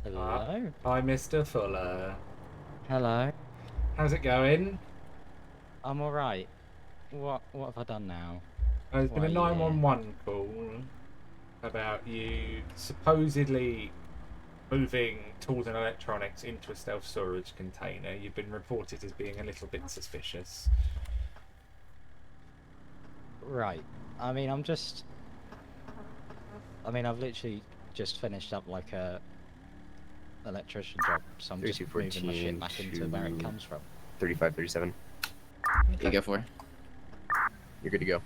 [SPEAKER 16] Hello?
[SPEAKER 7] Hi, Mr. Fuller.
[SPEAKER 16] Hello.
[SPEAKER 7] How's it going?
[SPEAKER 16] I'm alright. What have I done now?
[SPEAKER 7] There's been a
[SPEAKER 16] Why are you here?
[SPEAKER 7] 911 call about you supposedly moving tools and electronics into a self-storage container. You've been reported as being a little bit suspicious.
[SPEAKER 16] Right. I mean, I've literally just finished up like a electrician job, so I'm just moving my shit back into where it comes from.
[SPEAKER 3] 3537.
[SPEAKER 5] You go for.
[SPEAKER 3] You're good to go.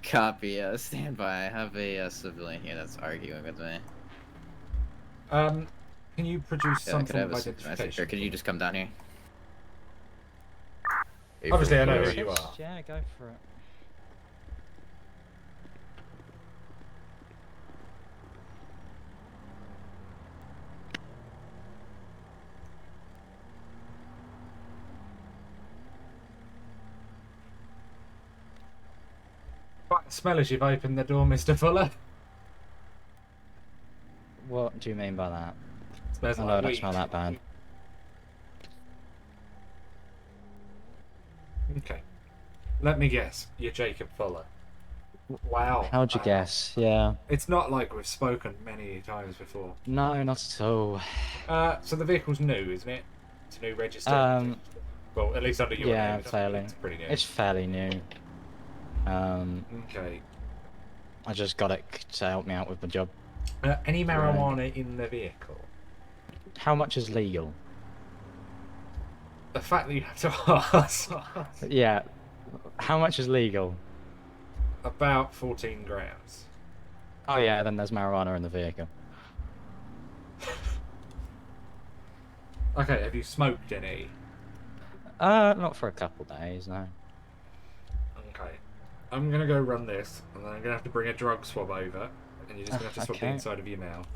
[SPEAKER 5] Copy. Stand by. I have a civilian here that's arguing with me.
[SPEAKER 7] Can you produce
[SPEAKER 5] Yeah,
[SPEAKER 7] some
[SPEAKER 5] could I
[SPEAKER 7] form
[SPEAKER 5] have
[SPEAKER 7] of
[SPEAKER 5] a supervisor?
[SPEAKER 7] identification?
[SPEAKER 5] Or could you just come down here?
[SPEAKER 7] Obviously, I know who you are.
[SPEAKER 16] Yeah, go for it.
[SPEAKER 7] Quite the smell as you've opened the door, Mr. Fuller.
[SPEAKER 16] What do you mean by that?
[SPEAKER 7] Smells
[SPEAKER 16] I know
[SPEAKER 7] like
[SPEAKER 16] it don't
[SPEAKER 7] weed.
[SPEAKER 16] smell that bad.
[SPEAKER 7] Okay. Let me guess. You're Jacob Fuller. Wow.
[SPEAKER 16] How'd you guess? Yeah.
[SPEAKER 7] It's not like we've spoken many times before.
[SPEAKER 16] No, not at all.
[SPEAKER 7] So the vehicle's new, isn't it? It's a new register. Well, at least under your
[SPEAKER 16] Yeah,
[SPEAKER 7] name.
[SPEAKER 16] fairly.
[SPEAKER 7] It's pretty new.
[SPEAKER 16] It's fairly new.
[SPEAKER 7] Okay.
[SPEAKER 16] I just got it to help me out with the job.
[SPEAKER 7] Any marijuana in the vehicle?
[SPEAKER 16] How much is legal?
[SPEAKER 7] The fact that you have to ask.
[SPEAKER 16] Yeah. How much is legal?
[SPEAKER 7] About 14 grams.
[SPEAKER 16] Oh yeah, then there's marijuana in the vehicle.
[SPEAKER 7] Okay, have you smoked any?
[SPEAKER 16] Not for a couple days, no.
[SPEAKER 7] Okay. I'm gonna go run this, and then I'm gonna have to bring a drug swab over, and you're just gonna have to swab the
[SPEAKER 16] Okay.
[SPEAKER 7] inside of your mouth.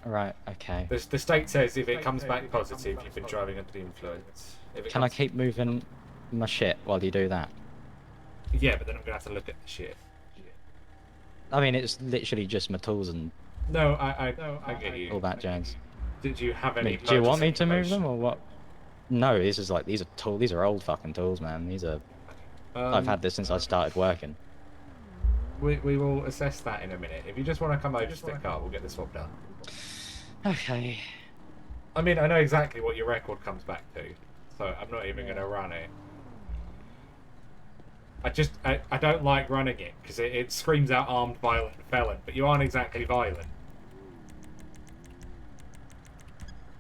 [SPEAKER 16] Right, okay.
[SPEAKER 7] The state says if it comes back positive, you've been driving under the influence. If it
[SPEAKER 16] Can I
[SPEAKER 7] comes...
[SPEAKER 16] keep moving my shit while you do that?
[SPEAKER 7] Yeah, but then I'm gonna have to look at the shit.
[SPEAKER 16] I mean, it's literally just my tools and
[SPEAKER 7] No, I get you.
[SPEAKER 16] all that jazz.
[SPEAKER 7] Did you have
[SPEAKER 16] I
[SPEAKER 7] any?
[SPEAKER 16] mean, do you want me to
[SPEAKER 7] emergency
[SPEAKER 16] move them or what? No, this is like, these are old fucking tools, man. These are, I've had this since I started working.
[SPEAKER 7] We will assess that in a minute. If you just want to come over to the car, we'll get the swab done.
[SPEAKER 16] Okay.
[SPEAKER 7] I mean, I know exactly what your record comes back to, so I'm not even going to run it. I don't like running it, because it screams out armed violent felon, but you aren't exactly violent.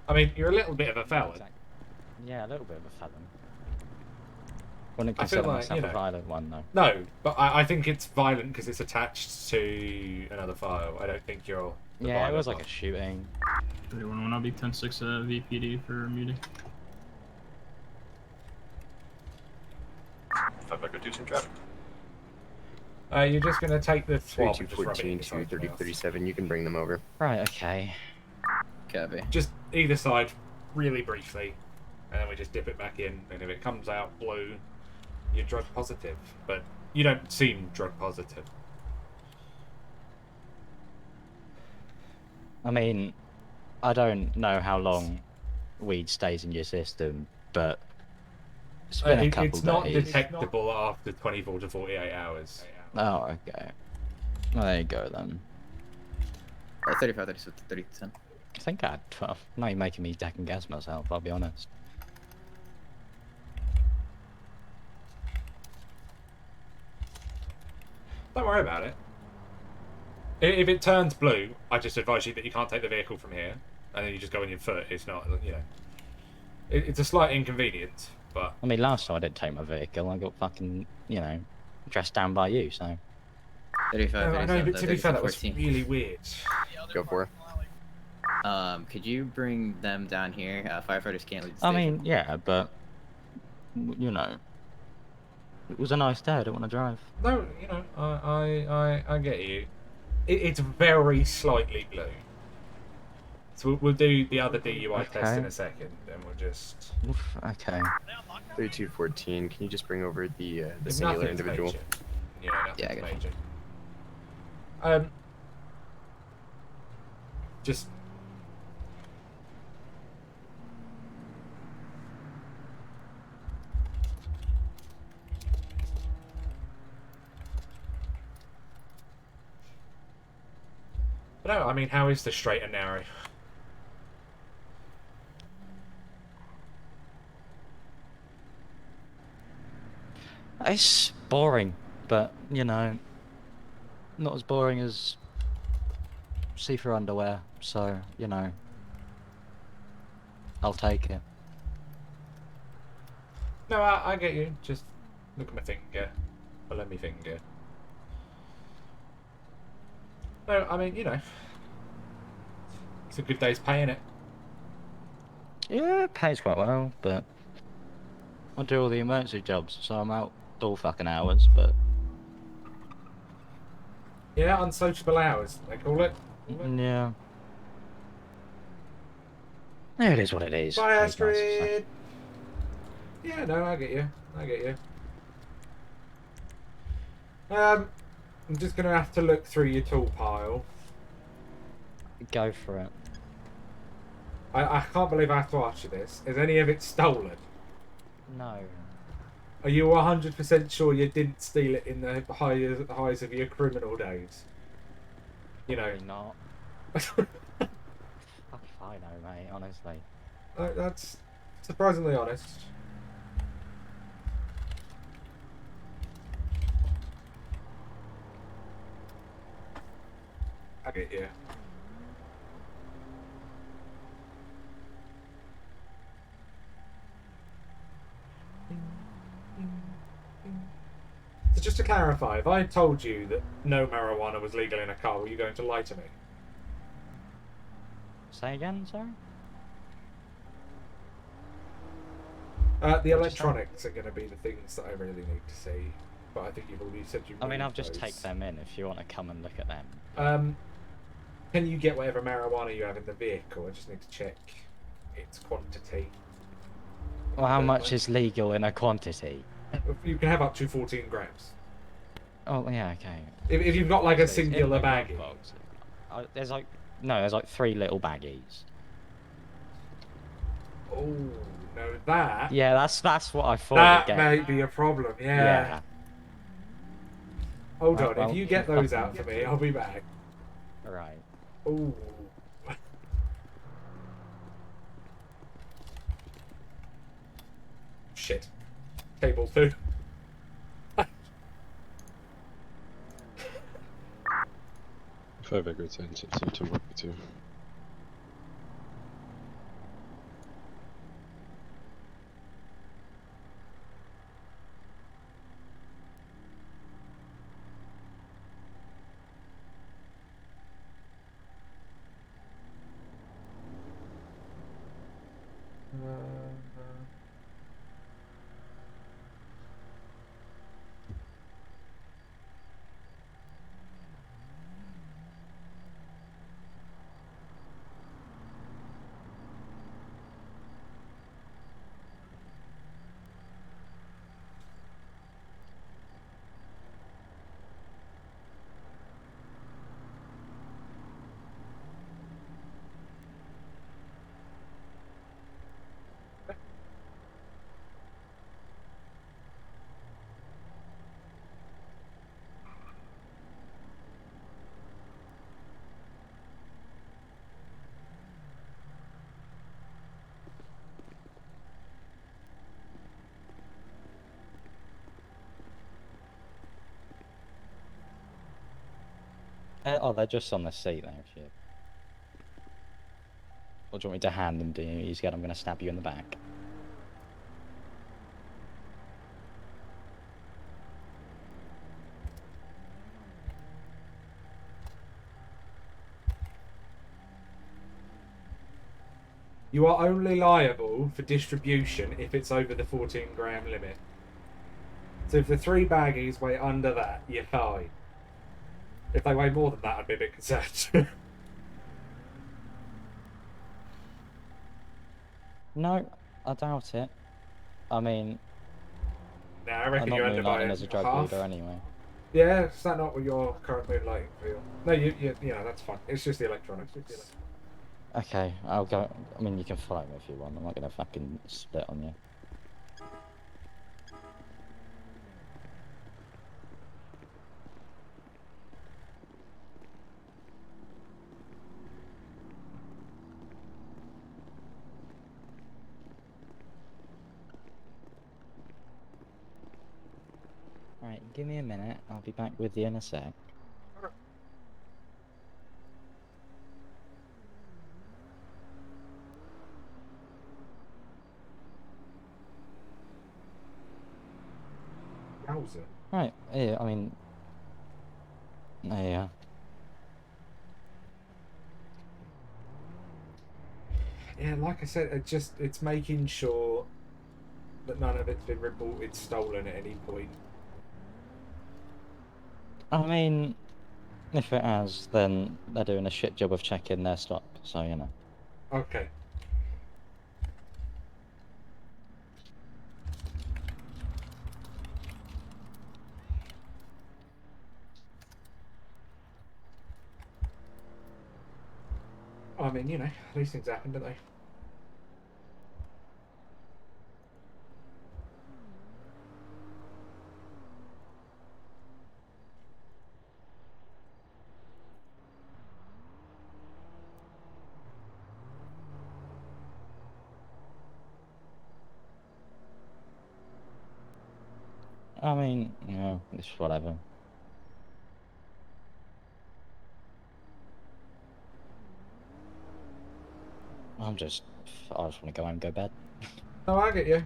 [SPEAKER 7] I mean, you're a little bit of a felon.
[SPEAKER 16] Yeah, a little bit of a felon. Wouldn't
[SPEAKER 7] I feel
[SPEAKER 16] consider
[SPEAKER 7] like,
[SPEAKER 16] myself
[SPEAKER 7] you know,
[SPEAKER 16] a violent one, though.
[SPEAKER 7] No, but I think it's violent because it's attached to another file. I don't think you're the
[SPEAKER 16] Yeah, it
[SPEAKER 7] violent
[SPEAKER 16] was like
[SPEAKER 7] one.
[SPEAKER 16] a shooting.
[SPEAKER 4] 31 I'll be 10-6 VPD for meeting.
[SPEAKER 14] 5 Echo 2 team traffic.
[SPEAKER 7] You're just going to take the swab and just rub it
[SPEAKER 3] 3214
[SPEAKER 7] inside
[SPEAKER 3] to
[SPEAKER 7] your mouth.
[SPEAKER 3] 3037. You can bring them over.
[SPEAKER 16] Right, okay.
[SPEAKER 5] Copy.
[SPEAKER 7] Just either side, really briefly, and then we just dip it back in, and if it comes out blue, you're drug positive. But you don't seem drug positive.
[SPEAKER 16] I mean, I don't know how long weed stays in your system, but it's been a couple
[SPEAKER 7] It's not
[SPEAKER 16] days.
[SPEAKER 7] detectable after 24 to 48 hours.
[SPEAKER 16] Oh, okay. Well, there you go then.
[SPEAKER 5] 35, 36, 37.
[SPEAKER 16] I think I'd. Well, now you're making me second guess myself, I'll be honest.
[SPEAKER 7] Don't worry about it. If it turns blue, I just advise you that you can't take the vehicle from here, and then you just go on your foot. It's not, you know. It's a slight inconvenience, but...
[SPEAKER 16] I mean, last time I didn't take my vehicle, I got fucking, you know, dressed down by you, so...
[SPEAKER 5] 35,
[SPEAKER 7] No, I know, but to be fair, that was
[SPEAKER 5] 14.
[SPEAKER 7] really weird.
[SPEAKER 3] Go for it.
[SPEAKER 5] Could you bring them down here? Firefighters can't leave the
[SPEAKER 16] I
[SPEAKER 5] station.
[SPEAKER 16] mean, yeah, but... You know... It was a nice day, I don't want to drive.
[SPEAKER 7] No, you know, I get you. It's very slightly blue. So we'll do the other DUI test in a second, and we'll just...
[SPEAKER 16] Oof, okay.
[SPEAKER 3] 3214. Can you just bring over the
[SPEAKER 7] If
[SPEAKER 3] singular
[SPEAKER 7] nothing's
[SPEAKER 3] individual?
[SPEAKER 7] major. Yeah, nothing's
[SPEAKER 5] Yeah, I got
[SPEAKER 7] major. Just... But no, I mean, how is the straight and narrow?
[SPEAKER 16] It's boring, but, you know, not as boring as see-through underwear, so, you know, I'll take it.
[SPEAKER 7] No, I get you. Just look at my finger. Below my finger. No, I mean, you know. It's a good day's pay, innit?
[SPEAKER 16] Yeah, it pays quite well, but I do all the emergency jobs, so I'm out all fucking hours, but...
[SPEAKER 7] Yeah, unsociable hours, they call it.
[SPEAKER 16] Yeah. Yeah, it is what it is.
[SPEAKER 7] Bye,
[SPEAKER 16] Pays nice, so-
[SPEAKER 7] Astrid! Yeah, no, I get you. I get you. I'm just gonna have to look through your tool pile.
[SPEAKER 16] Go for it.
[SPEAKER 7] I can't believe I have to ask you this. Is any of it stolen?
[SPEAKER 16] No.
[SPEAKER 7] Are you 100% sure you didn't steal it in the highs of your criminal days? You know.
[SPEAKER 16] Probably not. Fuck if I know, mate, honestly.
[SPEAKER 7] That's surprisingly honest. I get you. So just to clarify, if I told you that no marijuana was legal in a car, were you going to lie to me?
[SPEAKER 16] Say again, sorry?
[SPEAKER 7] The electronics are going to be the things that I really need to see. But I think you've already said you.
[SPEAKER 16] I mean, I'll just
[SPEAKER 7] those.
[SPEAKER 16] take them in if you want to come and look at them.
[SPEAKER 7] Can you get whatever marijuana you have in the vehicle? I just need to check its quantity.
[SPEAKER 16] Well, how much is legal in a quantity?
[SPEAKER 7] You can have up to 14 grams.
[SPEAKER 16] Oh, yeah, okay.
[SPEAKER 7] If you've got like a
[SPEAKER 16] So it's in
[SPEAKER 7] singular
[SPEAKER 16] the glove
[SPEAKER 7] baggie.
[SPEAKER 16] box. There's like, no, there's like 3 little baggies.
[SPEAKER 7] Oh, no, that.
[SPEAKER 16] Yeah, that's what I thought.
[SPEAKER 7] That
[SPEAKER 16] again.
[SPEAKER 7] may be a problem, yeah. Hold on,
[SPEAKER 16] Well,
[SPEAKER 7] if you get those out for me, I'll be back.
[SPEAKER 16] Right.
[SPEAKER 7] Oh. Shit. Table 2.
[SPEAKER 9] Five Echo 10, 10, 2.
[SPEAKER 16] Oh, they're just on the seat there, if you... Or do you want me to hand them to you? You scared I'm going to stab you in the back?
[SPEAKER 7] You are only liable for distribution if it's over the 14-gram limit. So if the 3 baggies weigh under that, you're fine. If they weigh more than that, I'd be a bit concerned.
[SPEAKER 16] No, I doubt it. I mean...
[SPEAKER 7] Nah, I reckon
[SPEAKER 16] I'm
[SPEAKER 7] you
[SPEAKER 16] not
[SPEAKER 7] end up by
[SPEAKER 16] moonlighting as a drug
[SPEAKER 7] half.
[SPEAKER 16] leader anyway.
[SPEAKER 7] Yeah, is that not what your current moonlighting feel? No, yeah, that's fine. It's just the electronics.
[SPEAKER 16] Okay, I'll go... I mean, you can follow me if you want. I'm not going to fucking split on you. Alright, give me a minute. I'll be back with you in a sec.
[SPEAKER 7] Wowzer.
[SPEAKER 16] Right, yeah, I mean... Yeah.
[SPEAKER 7] Yeah, like I said, it's making sure that none of it's been reported stolen at any point.
[SPEAKER 16] I mean... If it has, then they're doing a shit job of checking their stock, so you know.
[SPEAKER 7] Okay. I mean, you know, these things happen, don't they?
[SPEAKER 16] I mean, you know, it's whatever. I just want to go home and go bed.
[SPEAKER 7] No, I get you.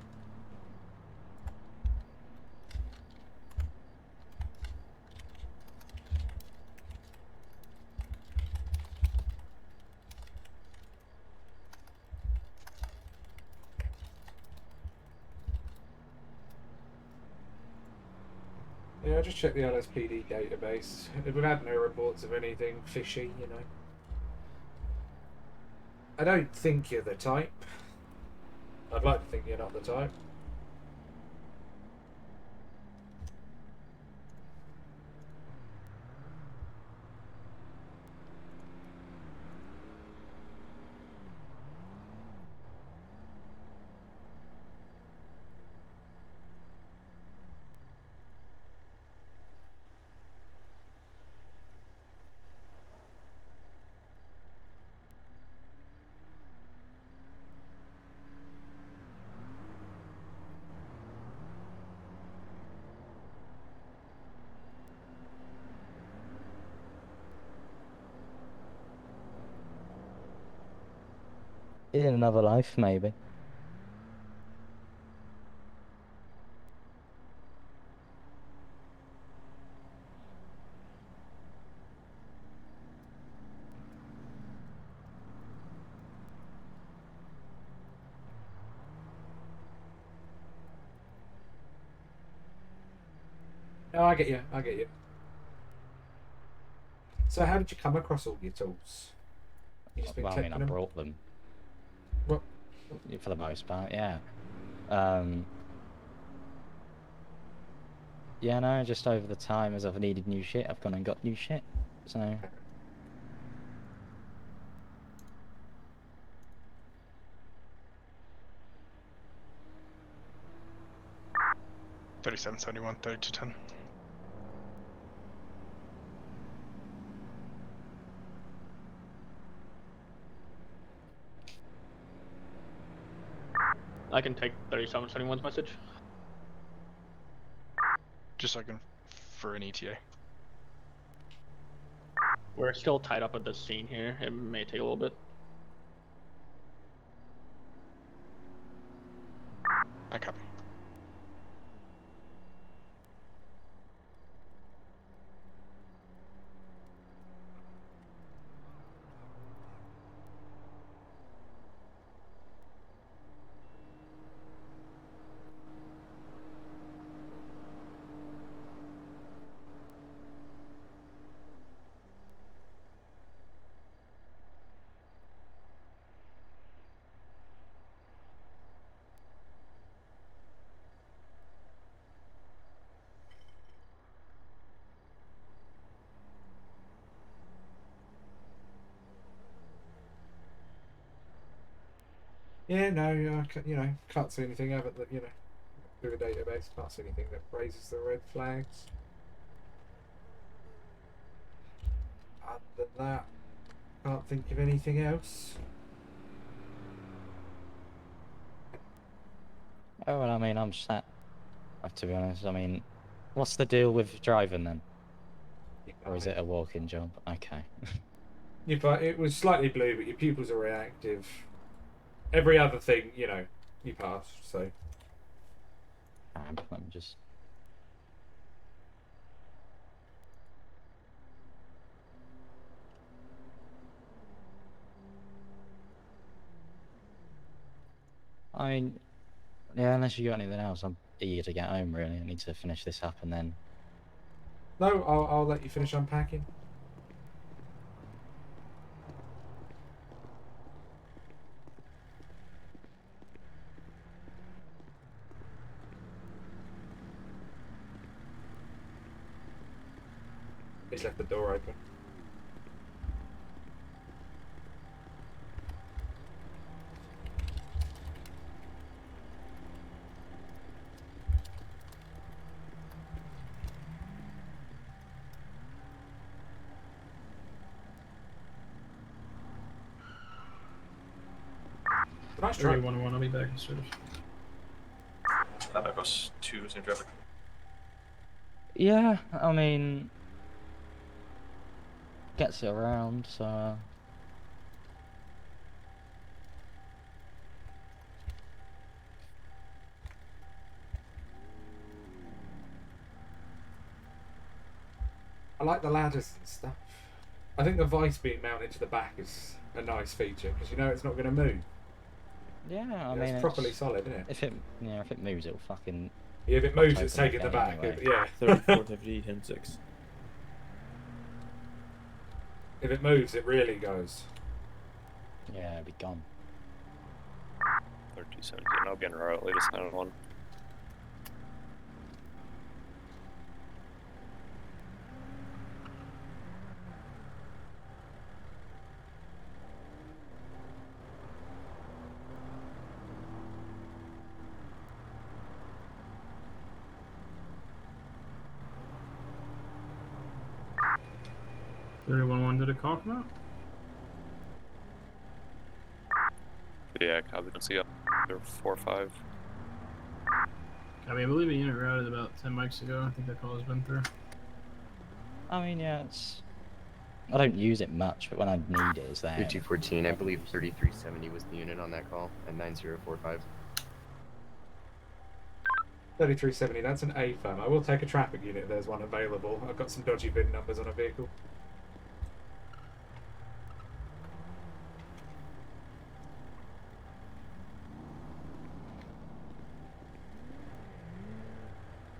[SPEAKER 7] Yeah, just check the LSPD database. We've had no reports of anything fishy, you know. I don't think you're the type. I'd like to think you're not the type.
[SPEAKER 16] In another life, maybe.
[SPEAKER 7] No, I get you. I get you. So how did you come across all your tools? You just been
[SPEAKER 16] Well, I mean,
[SPEAKER 7] collecting
[SPEAKER 16] I
[SPEAKER 7] them?
[SPEAKER 16] brought them.
[SPEAKER 7] What?
[SPEAKER 16] For the most part, yeah. Yeah, no, just over the time as I've needed new shit, I've gone and got new shit. So...
[SPEAKER 15] 3771, 3210.
[SPEAKER 8] I can take 3771's message.
[SPEAKER 15] Just so I can for an ETA.
[SPEAKER 8] We're still tied up at the scene here. It may take a little bit.
[SPEAKER 15] I copy.
[SPEAKER 7] Yeah, no, you know, can't see anything of it that, you know, through the database, can't see anything that raises the red flags. Other than that, can't think of anything else.
[SPEAKER 16] Oh, well, I mean, I'm sat. To be honest, I mean, what's the deal with driving then? Or is it a walk-in job? Okay.
[SPEAKER 7] It was slightly blue, but your pupils are reactive. Every other thing, you know, you passed, so.
[SPEAKER 16] Let me just. I mean, yeah, unless you got anything else, I'm eager to get home, really. I need to finish this up and then.
[SPEAKER 7] No, I'll let you finish unpacking. He's left the door open. Nice try.
[SPEAKER 4] 31-1, I'll be back sort of.
[SPEAKER 14] That goes to same traffic.
[SPEAKER 16] Yeah, I mean, gets it around, so.
[SPEAKER 7] I like the ladders and stuff. I think the vice being mounted to the back is a nice feature because you know it's not going to move.
[SPEAKER 16] Yeah, I
[SPEAKER 7] Yeah,
[SPEAKER 16] mean,
[SPEAKER 7] it's properly solid, isn't it?
[SPEAKER 16] If it moves, it'll fucking.
[SPEAKER 7] Yeah, if it moves, it's taking the back.
[SPEAKER 16] Anyway.
[SPEAKER 7] Yeah.
[SPEAKER 13] 34 FD, 10-6.
[SPEAKER 7] If it moves, it really goes.
[SPEAKER 16] Yeah, it'll be gone.
[SPEAKER 11] 3217, I'll get in route, latest 911.
[SPEAKER 4] Did a call come out?
[SPEAKER 11] Yeah, copy. Let's see up. They're 4-5.
[SPEAKER 4] I mean, I believe a unit routed about 10 mics ago. I think that call has been through.
[SPEAKER 16] I mean, yeah, it's. I don't use it much, but when I need it, it's there.
[SPEAKER 3] 3214, I believe 3370 was the unit on that call, and 9045.
[SPEAKER 7] 3370, that's an A firm. I will take a traffic unit if there's one available. I've got some dodgy VIN numbers on a vehicle.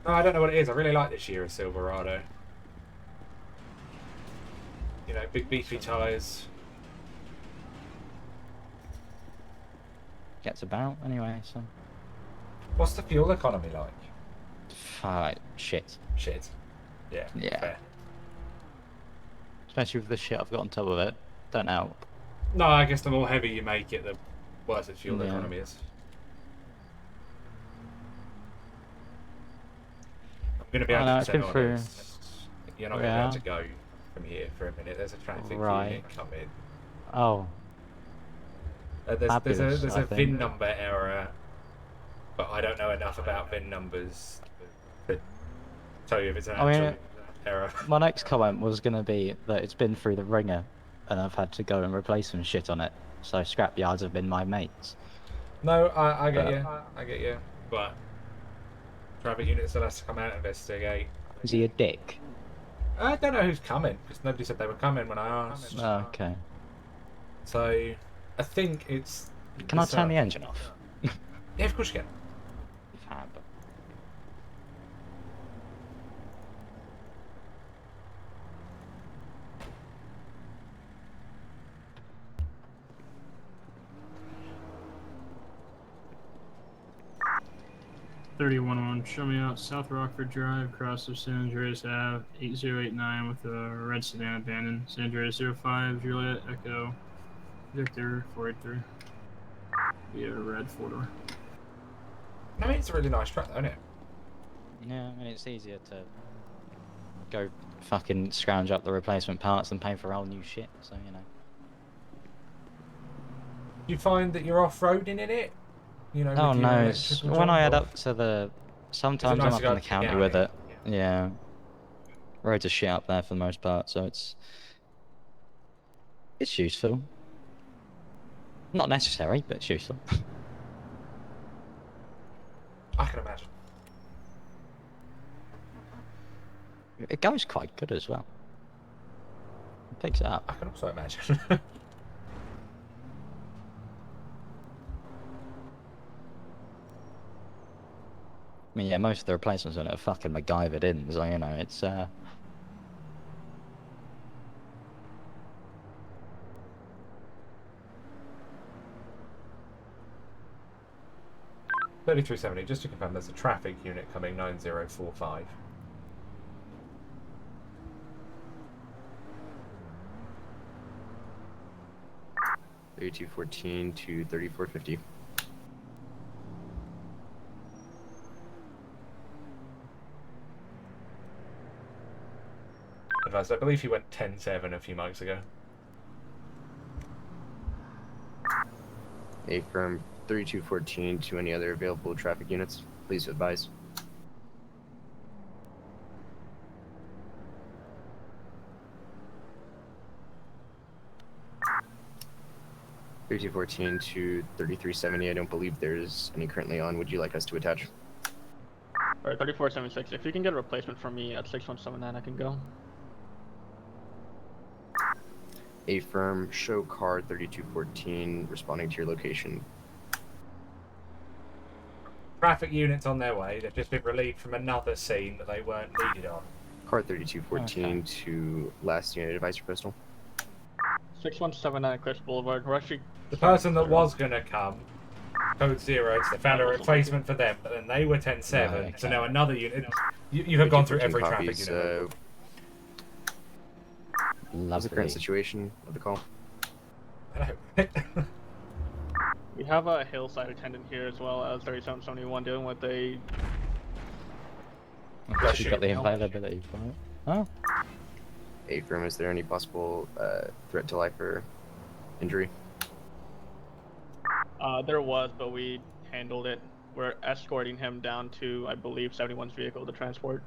[SPEAKER 7] Oh, I don't know what it is. I really like this year of Silverado. You know, big beefy tyres.
[SPEAKER 16] Gets about anyway, so.
[SPEAKER 7] What's the fuel economy like?
[SPEAKER 16] Shit.
[SPEAKER 7] Shit. Yeah.
[SPEAKER 16] Yeah.
[SPEAKER 7] Fair.
[SPEAKER 16] Especially with the shit I've got on top of it. Don't help.
[SPEAKER 7] No, I guess the more heavy you make it, the worse its fuel
[SPEAKER 16] Yeah.
[SPEAKER 7] economy is. I'm going to be
[SPEAKER 16] I know,
[SPEAKER 7] 100%
[SPEAKER 16] it's been through.
[SPEAKER 7] honest. You're not going to be able to go from here for a minute. There's a traffic unit coming.
[SPEAKER 16] Oh.
[SPEAKER 7] There's a
[SPEAKER 16] I
[SPEAKER 7] VIN
[SPEAKER 16] think.
[SPEAKER 7] number error, but I don't know enough about VIN numbers to tell you if it's an
[SPEAKER 16] I mean,
[SPEAKER 7] actual. error.
[SPEAKER 16] My next comment was going to be that it's been through the ringer, and I've had to go and replace some shit on it. So scrapyards have been my mates.
[SPEAKER 7] No, I get you. I get you. But traffic unit still has to come out and investigate.
[SPEAKER 16] Is he a dick?
[SPEAKER 7] I don't know who's coming because nobody said they were coming when I asked.
[SPEAKER 16] Okay.
[SPEAKER 7] So I think it's.
[SPEAKER 16] Can I turn the engine off?
[SPEAKER 7] Yeah, of course you can.
[SPEAKER 16] Fab.
[SPEAKER 4] $31-1, show me out South Rockford Drive, cross of San Andreas Ave, 8089 with a red sedan abandoned. San Andreas 05, Juliet, Echo, Victor, 483. Be a red 4-door.
[SPEAKER 7] I mean, it's a really nice truck, though, isn't it?
[SPEAKER 16] Yeah, I mean, it's easier to go fucking scrounge up the replacement parts than pay for all new shit, so, you know.
[SPEAKER 7] You find that you're off-roading in it? You know,
[SPEAKER 16] Oh
[SPEAKER 7] with your
[SPEAKER 16] no,
[SPEAKER 7] electrical
[SPEAKER 16] when I head
[SPEAKER 7] job,
[SPEAKER 16] up to the... Sometimes
[SPEAKER 7] nice
[SPEAKER 16] I'm
[SPEAKER 7] to
[SPEAKER 16] up
[SPEAKER 7] go
[SPEAKER 16] in the
[SPEAKER 7] to the
[SPEAKER 16] county
[SPEAKER 7] county?
[SPEAKER 16] with it. Yeah. Roads are shit up there for the most part, so it's useful. Not necessary, but it's useful.
[SPEAKER 7] I can imagine.
[SPEAKER 16] It goes quite good as well. It picks it up.
[SPEAKER 7] I can also imagine.
[SPEAKER 16] I mean, yeah, most of the replacements on it are fucking MacGyvered in, so, you know, it's,
[SPEAKER 7] 3370, just to confirm, there's a traffic unit coming 9045.
[SPEAKER 3] $3214 to $3450.
[SPEAKER 7] Advised, I believe he went 10-7 a few months ago.
[SPEAKER 3] Affirm 3214 to any other available traffic units. Please advise. $3214 to $3370. I don't believe there's any currently on. Would you like us to attach?
[SPEAKER 8] Alright, 3476. If you can get a replacement for me at 6179, I can go.
[SPEAKER 3] Affirm, show car 3214 responding to your location.
[SPEAKER 7] Traffic units on their way. They've just been relieved from another scene that they weren't needed on.
[SPEAKER 3] Car 3214 to last unit advice your postal.
[SPEAKER 8] 6179 Cliffs Boulevard. We're actually.
[SPEAKER 7] The person that was going to come, code 0, they found a replacement for them, but then they were 10-7,
[SPEAKER 16] Right,
[SPEAKER 7] so
[SPEAKER 16] okay.
[SPEAKER 7] now another unit. You have gone through every traffic
[SPEAKER 3] copies,
[SPEAKER 7] unit.
[SPEAKER 3] What's the current situation of the call?
[SPEAKER 8] We have a hillside attendant here as well as 3771 dealing with a.
[SPEAKER 16] She's got the availability for it. Oh.
[SPEAKER 3] Affirm, is there any possible threat to life or injury?
[SPEAKER 8] There was, but we handled it. We're escorting him down to, I believe, 71's vehicle to transport.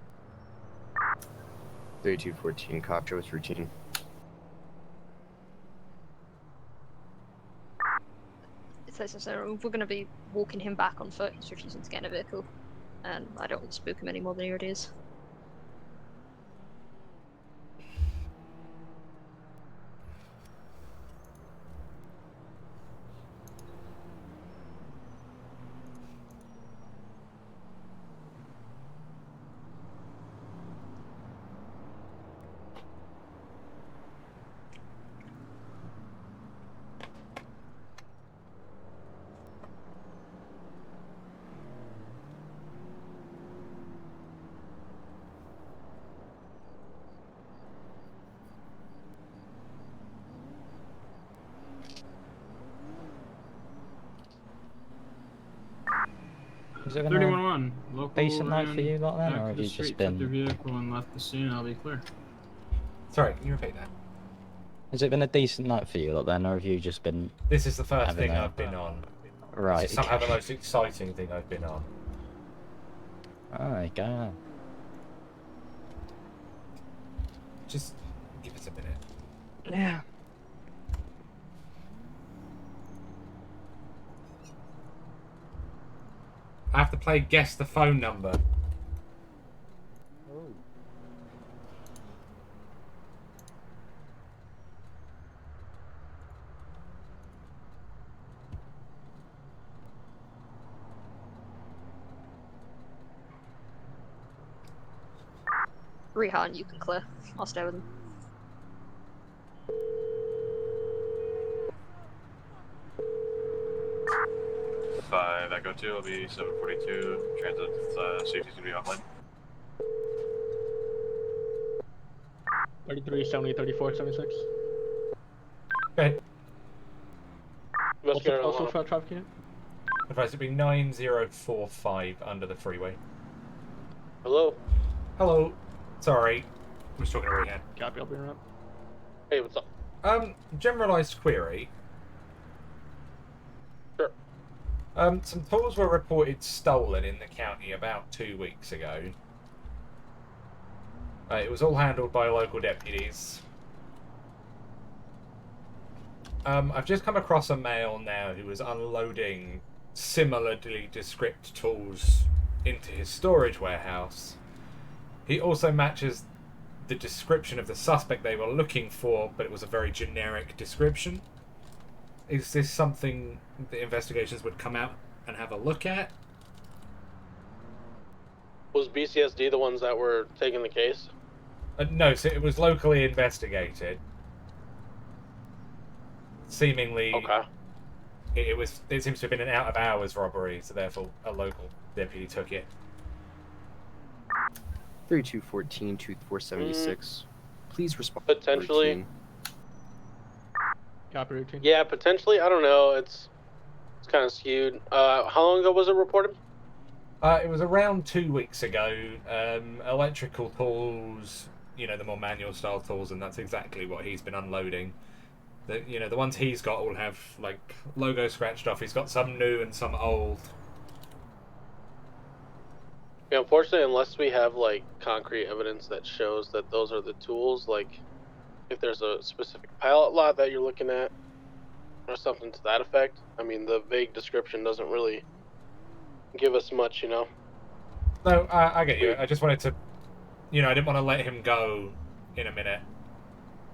[SPEAKER 3] 3214 cop, show us routine.
[SPEAKER 6] So we're going to be walking him back on foot. He's refusing to get in a vehicle, and I don't want to spook him any more than he already is.
[SPEAKER 16] Is it gonna
[SPEAKER 4] 31-1. Local
[SPEAKER 16] decent night for
[SPEAKER 4] ran
[SPEAKER 16] you lot then,
[SPEAKER 4] back
[SPEAKER 16] or
[SPEAKER 4] to
[SPEAKER 16] have
[SPEAKER 4] the
[SPEAKER 16] you
[SPEAKER 4] street,
[SPEAKER 16] just
[SPEAKER 4] took their
[SPEAKER 16] been...
[SPEAKER 4] vehicle and left the scene. I'll be clear.
[SPEAKER 7] Sorry, can you repeat that?
[SPEAKER 16] Has it been a decent night for you lot then, or have you just been...
[SPEAKER 7] This is the first
[SPEAKER 16] having
[SPEAKER 7] thing
[SPEAKER 16] a-
[SPEAKER 7] I've been on.
[SPEAKER 16] Right.
[SPEAKER 7] This is somehow the most exciting thing I've been on.
[SPEAKER 16] Oh, there you go.
[SPEAKER 7] Just give us a minute.
[SPEAKER 3] Yeah.
[SPEAKER 7] I have to play guess the phone number.
[SPEAKER 16] Oh.
[SPEAKER 6] Rehan, you can clear. I'll stay with him.
[SPEAKER 14] Five Echo 2 will be 742. Transit safety's gonna be offline.
[SPEAKER 8] 33, 70, 34, 76.
[SPEAKER 7] Okay.
[SPEAKER 8] Also for a traffic unit.
[SPEAKER 7] Advice, it'd be 9045 under the freeway.
[SPEAKER 17] Hello?
[SPEAKER 7] Hello. Sorry. I was talking to Rehan.
[SPEAKER 8] Copy, I'll be around.
[SPEAKER 17] Hey, what's up?
[SPEAKER 7] Generalized query.
[SPEAKER 17] Sure.
[SPEAKER 7] Some tools were reported stolen in the county about 2 weeks ago. It was all handled by local deputies. I've just come across a male now who was unloading similarly descript tools into his storage warehouse. He also matches the description of the suspect they were looking for, but it was a very generic description. Is this something the investigations would come out and have a look at?
[SPEAKER 17] Was BCSD the ones that were taking the case?
[SPEAKER 7] No, so it was locally investigated. Seemingly,
[SPEAKER 17] Okay.
[SPEAKER 7] It seems to have been an out-of-hours robbery, so therefore a local deputy took it.
[SPEAKER 3] 3214, 2476. Please respond.
[SPEAKER 17] Potentially.
[SPEAKER 3] Routine.
[SPEAKER 8] Copy routine.
[SPEAKER 17] Yeah, potentially. I don't know. It's kind of skewed. How long ago was it reported?
[SPEAKER 7] It was around 2 weeks ago. Electrical tools, the more manual style tools, and that's exactly what he's been unloading. The ones he's got all have like logo scratched off. He's got some new and some old.
[SPEAKER 17] Yeah, unfortunately, unless we have like concrete evidence that shows that those are the tools, like if there's a specific pallet lot that you're looking at or something to that effect, I mean, the vague description doesn't really give us much,
[SPEAKER 7] No, I get you. I just wanted to, I didn't want to let him go in a minute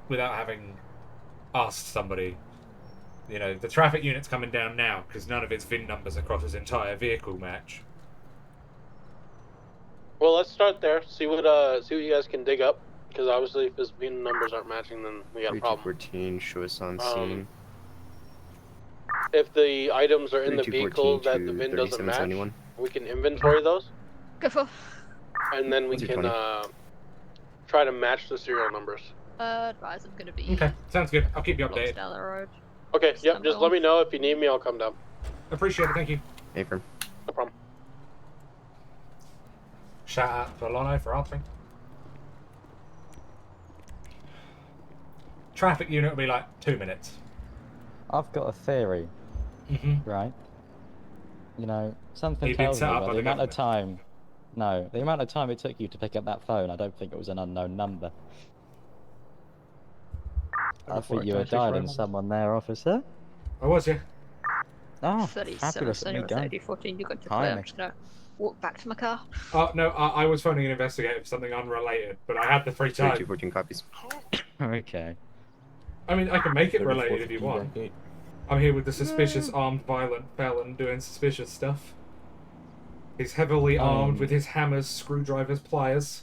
[SPEAKER 7] without having asked somebody. The traffic unit's coming down now because none of its VIN numbers across his entire vehicle match.
[SPEAKER 17] Well, let's start there. See what you guys can dig up, because obviously if his VIN numbers aren't matching, then we got a problem.
[SPEAKER 3] 3214, show us on scene.
[SPEAKER 17] If the items are in the
[SPEAKER 3] 3214
[SPEAKER 17] vehicle that the
[SPEAKER 3] to
[SPEAKER 17] VIN doesn't match,
[SPEAKER 3] 3771.
[SPEAKER 17] we can inventory those,
[SPEAKER 6] Go for.
[SPEAKER 17] and then we
[SPEAKER 3] What's your
[SPEAKER 17] can
[SPEAKER 3] 20?
[SPEAKER 17] try to match the serial numbers.
[SPEAKER 6] Advise I'm gonna be.
[SPEAKER 7] Okay, sounds good. I'll keep you
[SPEAKER 6] blocks
[SPEAKER 7] updated.
[SPEAKER 6] down the road.
[SPEAKER 17] Okay, yep, just let me know if you need me, I'll come down.
[SPEAKER 7] Appreciate it, thank you.
[SPEAKER 3] Hey, firm.
[SPEAKER 17] No problem.
[SPEAKER 7] Shout out to Alano for answering. Traffic unit will be like 2 minutes.
[SPEAKER 16] I've got a theory. Right? Something
[SPEAKER 7] You've been
[SPEAKER 16] tells me
[SPEAKER 7] set up
[SPEAKER 16] that
[SPEAKER 7] by
[SPEAKER 16] the
[SPEAKER 7] the
[SPEAKER 16] amount of
[SPEAKER 7] government.
[SPEAKER 16] time... No, the amount of time it took you to pick up that phone, I don't think it was an unknown number. I think you were dialing someone there, officer.
[SPEAKER 7] I was, yeah.
[SPEAKER 16] Oh,
[SPEAKER 6] 37,
[SPEAKER 16] fabulous. Let me go.
[SPEAKER 6] 3014, you're going to clear.
[SPEAKER 16] Timing.
[SPEAKER 6] I'm just gonna walk back to my car.
[SPEAKER 7] Oh, no, I was phoning an investigator for something unrelated, but I had the free time.
[SPEAKER 3] 3214 copies.
[SPEAKER 16] Okay.
[SPEAKER 7] I mean, I can make it related if you
[SPEAKER 13] 34,
[SPEAKER 7] want.
[SPEAKER 13] 58.
[SPEAKER 7] I'm here with the suspicious armed violent felon doing suspicious stuff. He's heavily armed with his hammers, screwdrivers, pliers.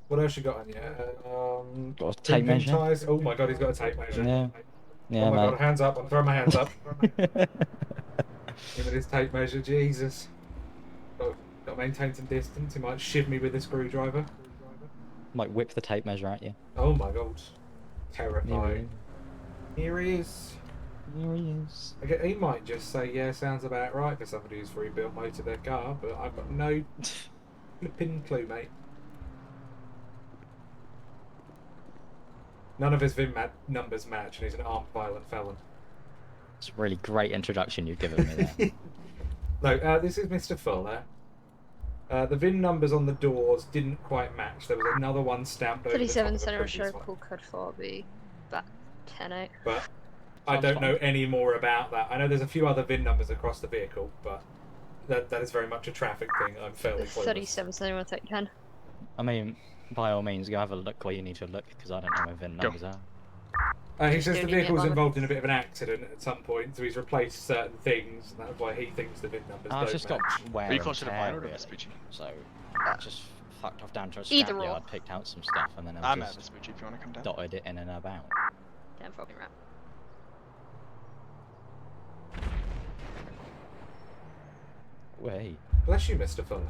[SPEAKER 7] What else you got on you?
[SPEAKER 16] Got a tape measure.
[SPEAKER 7] Ties. Oh my god, he's got a tape measure.
[SPEAKER 16] Yeah. Yeah,
[SPEAKER 7] oh my
[SPEAKER 16] mate.
[SPEAKER 7] god, hands up. I'm throwing my hands up. Him with his tape measure, Jesus. Got to maintain some distance. He might shiv me with a screwdriver.
[SPEAKER 16] Might whip the tape measure at you.
[SPEAKER 7] Oh my god. Terrifying. Here he is.
[SPEAKER 16] Here he is.
[SPEAKER 7] Okay, he might just say, yeah, sounds about right for somebody who's rebuilt most of their car, but I've got no flipping clue, mate. None of his VIN numbers match, and he's an armed violent felon.
[SPEAKER 16] It's a really great introduction you've given me there.
[SPEAKER 7] Look, this is Mr. Fuller. The VIN numbers on the doors didn't quite match. There was another one stamped over the top
[SPEAKER 6] 37
[SPEAKER 7] of the
[SPEAKER 6] Center
[SPEAKER 7] previous one.
[SPEAKER 6] Circle Code 4B. Back 10-8.
[SPEAKER 7] But I
[SPEAKER 16] Sounds
[SPEAKER 7] don't
[SPEAKER 16] fine.
[SPEAKER 7] know any more about that. I know there's a few other VIN numbers across the vehicle, but that is very much a traffic thing. I'm fairly clueless.
[SPEAKER 6] 37 Center 10.
[SPEAKER 16] I mean, by all means, go have a look where you need to look, because I don't know where VIN numbers are.
[SPEAKER 7] He
[SPEAKER 6] Just
[SPEAKER 7] says the
[SPEAKER 6] doing it
[SPEAKER 7] vehicle was
[SPEAKER 6] while-
[SPEAKER 7] involved in a bit of an accident at some point, so he's replaced certain things, and that's why he thinks the VIN numbers
[SPEAKER 16] I've
[SPEAKER 7] don't
[SPEAKER 16] just
[SPEAKER 7] match.
[SPEAKER 16] got wear
[SPEAKER 15] Are you
[SPEAKER 16] and
[SPEAKER 15] closer to
[SPEAKER 16] tear,
[SPEAKER 15] mine or to
[SPEAKER 16] really.
[SPEAKER 15] Vespucci?
[SPEAKER 16] So, just fucked off down to a
[SPEAKER 6] Either
[SPEAKER 16] scrapyard,
[SPEAKER 6] or.
[SPEAKER 16] picked out some stuff, and then
[SPEAKER 15] I'm
[SPEAKER 16] I've
[SPEAKER 15] at
[SPEAKER 16] just
[SPEAKER 15] Vespucci if you want to come down.
[SPEAKER 16] dotted it in and about.
[SPEAKER 6] Damn fucking rat.
[SPEAKER 16] Wait.
[SPEAKER 7] Bless you, Mr. Fuller.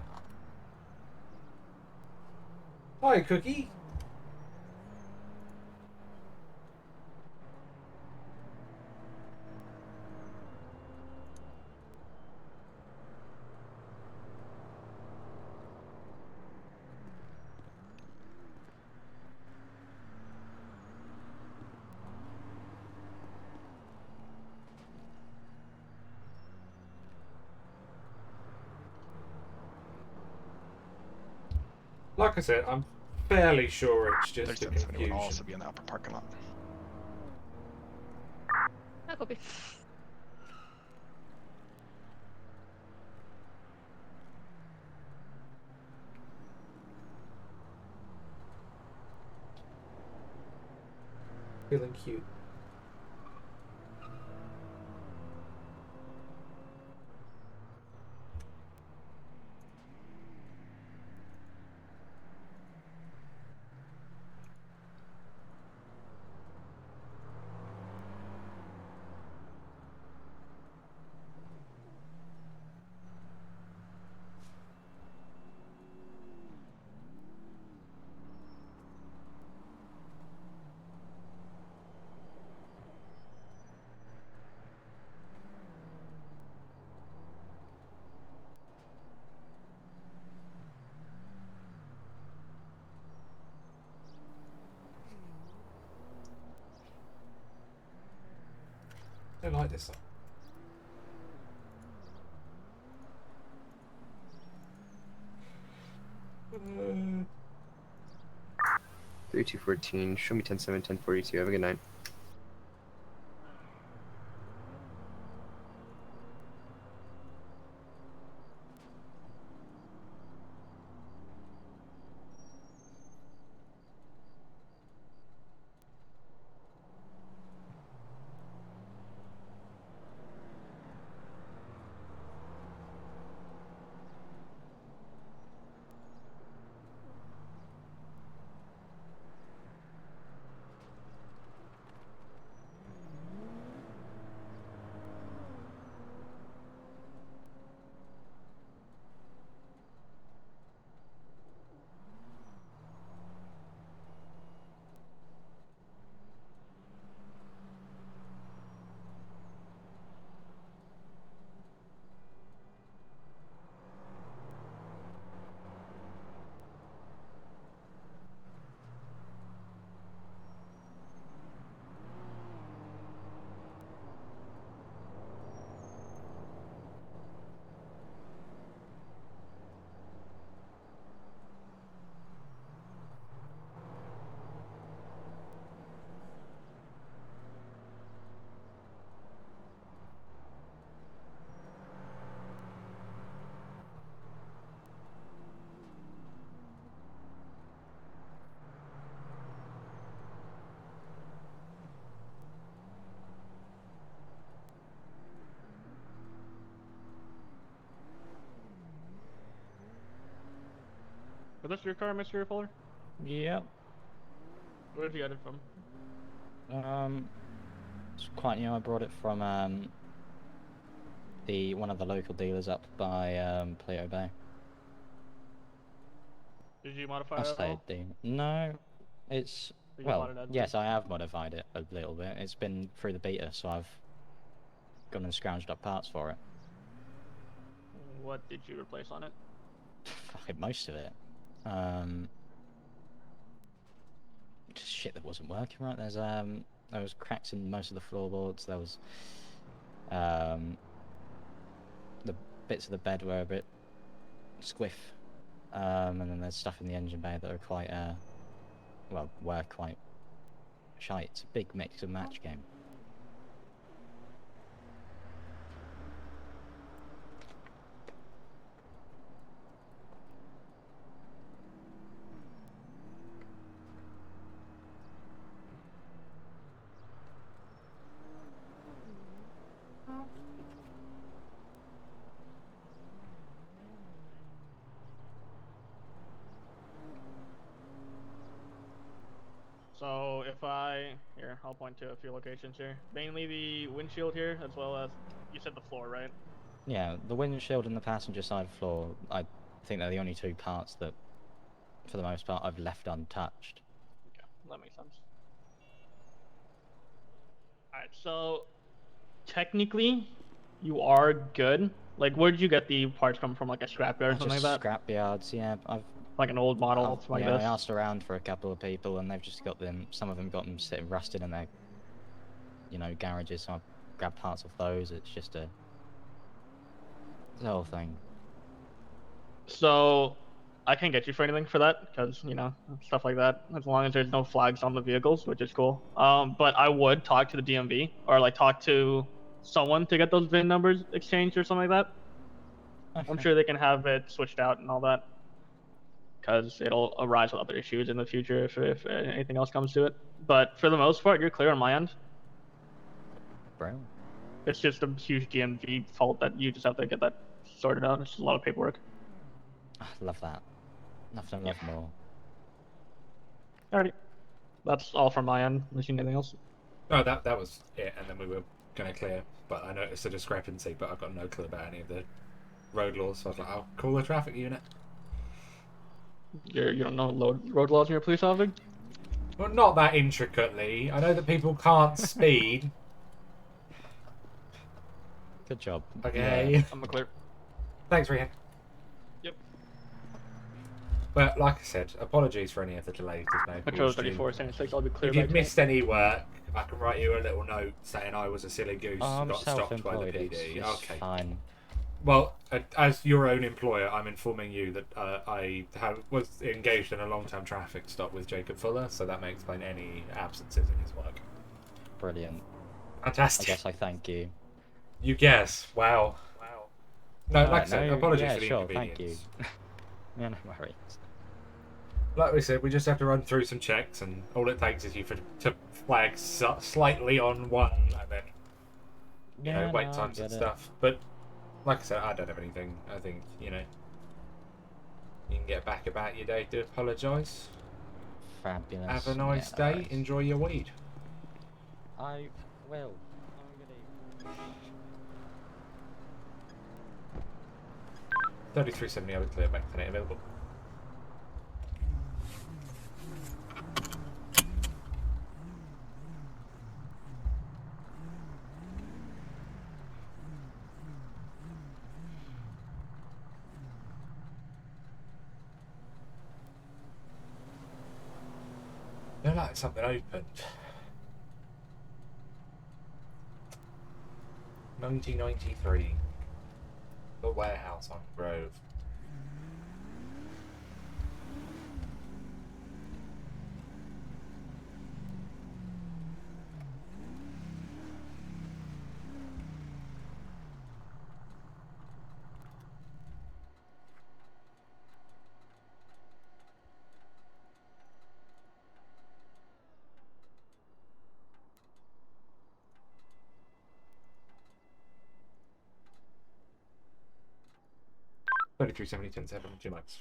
[SPEAKER 7] Hi, Cookie. Like I said, I'm fairly sure it's just a
[SPEAKER 15] 3771 will
[SPEAKER 7] confusion.
[SPEAKER 15] also be in the upper parking lot.
[SPEAKER 6] That could be.
[SPEAKER 7] Feeling cute. I don't like this song. Uh,
[SPEAKER 3] 3214. Show me 10-7, 1042. Have a good night.
[SPEAKER 8] Was this your car, Mr. Fuller?
[SPEAKER 16] Yep.
[SPEAKER 8] Where did you get it from?
[SPEAKER 16] It's quite new. I brought it from one of the local dealers up by Plato Bay.
[SPEAKER 8] Did you modify
[SPEAKER 16] I
[SPEAKER 8] it at
[SPEAKER 16] say
[SPEAKER 8] all?
[SPEAKER 16] no. It's
[SPEAKER 8] You
[SPEAKER 16] well,
[SPEAKER 8] modded it?
[SPEAKER 16] yes, I have modified it a little bit. It's been through the beta, so I've gone and scrounged up parts for it.
[SPEAKER 8] What did you replace on it?
[SPEAKER 16] Fucking most of it. Just shit that wasn't working right. There was cracks in most of the floorboards. There was the bits of the bed were a bit squiff and then there's stuff in the engine bay that are quite, well, were quite shite. It's a big mix and match game.
[SPEAKER 8] So if here, I'll point to a few locations here. Mainly the windshield here, as well as you said the floor, right?
[SPEAKER 16] Yeah, the windshield and the passenger side floor, I think they're the only two parts that, for the most part, I've left untouched.
[SPEAKER 8] Okay, that makes sense. Alright, so technically, you are good. Like, where did you get the parts from? Like a scrapyard or something like that?
[SPEAKER 16] Scrap yards, yeah. I've
[SPEAKER 8] like an old model like
[SPEAKER 16] yeah,
[SPEAKER 8] this.
[SPEAKER 16] I asked around for a couple of people, and they've just got them. Some of them got them sitting rusted in their, garages. So I grabbed parts of those. It's just the whole thing.
[SPEAKER 8] So, I can't get you for anything for that because stuff like that. As long as there's no flags on the vehicles, which is cool. But I would talk to the DMV or like talk to someone to get those VIN numbers exchanged or something like that.
[SPEAKER 16] Okay.
[SPEAKER 8] I'm sure they can have it switched out and all that. Because it'll arise with other issues in the future if anything else comes to it. But for the most part, you're clear on my end.
[SPEAKER 16] Bro.
[SPEAKER 8] It's just a huge DMV fault that you just have to get that sorted out. It's just a lot of paperwork.
[SPEAKER 16] I love that. Nothing love more.
[SPEAKER 8] Alrighty. That's all from my end. Unless you need anything else.
[SPEAKER 7] Oh, that was it, and then we were going to clear, but I noticed a discrepancy, but I've got no clue about any of the road laws, so I was like, I'll call the traffic unit.
[SPEAKER 8] You don't know road laws in your police officer?
[SPEAKER 7] Well, not that intricately. I know that people can't speed.
[SPEAKER 16] Good job.
[SPEAKER 7] Okay.
[SPEAKER 8] Yeah, I'm clear.
[SPEAKER 7] Thanks, Rian.
[SPEAKER 8] Yep.
[SPEAKER 7] But like I said, apologies for any of the delays.
[SPEAKER 8] Metro 3476, I'll be clear.
[SPEAKER 7] If you've missed any work, I can write you a little note saying I was a silly goose
[SPEAKER 16] Oh, I'm
[SPEAKER 7] who got stopped by the
[SPEAKER 16] self-employed.
[SPEAKER 7] PD.
[SPEAKER 16] It's
[SPEAKER 7] Okay.
[SPEAKER 16] fine.
[SPEAKER 7] Well, as your own employer, I'm informing you that I was engaged in a long-term traffic stop with Jacob Fuller, so that may explain any absences in his work.
[SPEAKER 16] Brilliant.
[SPEAKER 7] Fantastic.
[SPEAKER 16] I guess I thank you.
[SPEAKER 7] You guess. Wow. No, like I
[SPEAKER 16] Alright,
[SPEAKER 7] said,
[SPEAKER 16] no,
[SPEAKER 7] apologies
[SPEAKER 16] yeah,
[SPEAKER 7] for the
[SPEAKER 16] sure,
[SPEAKER 7] inconvenience.
[SPEAKER 16] thank you. Yeah, no worries.
[SPEAKER 7] Like we said, we just have to run through some checks, and all it takes is you to flag slightly on one, and then wait times and stuff. But like I said, I don't have anything. I think you can get back about your day to apologise.
[SPEAKER 16] Fabulous.
[SPEAKER 7] Have a nice
[SPEAKER 16] Yeah,
[SPEAKER 7] day.
[SPEAKER 16] nice.
[SPEAKER 7] Enjoy your weed.
[SPEAKER 16] I will.
[SPEAKER 7] 3370, I would clear back tonight available. I feel like something opened. 1993. The warehouse on Grove. $33.70, 10.7, 2 months.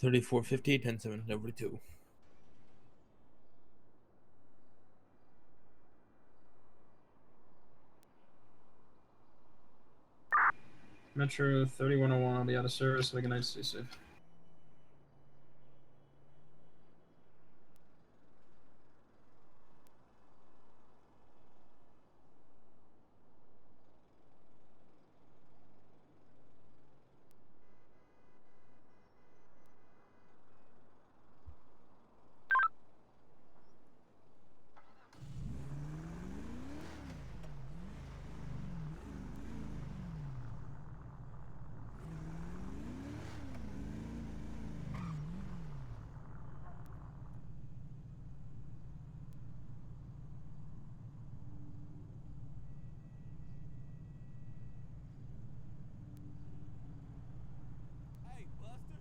[SPEAKER 13] 3450, 10-7, 42.
[SPEAKER 4] Metro 3101, I'll be out of service. Have a good night. Stay safe.
[SPEAKER 12] Hey, Buster.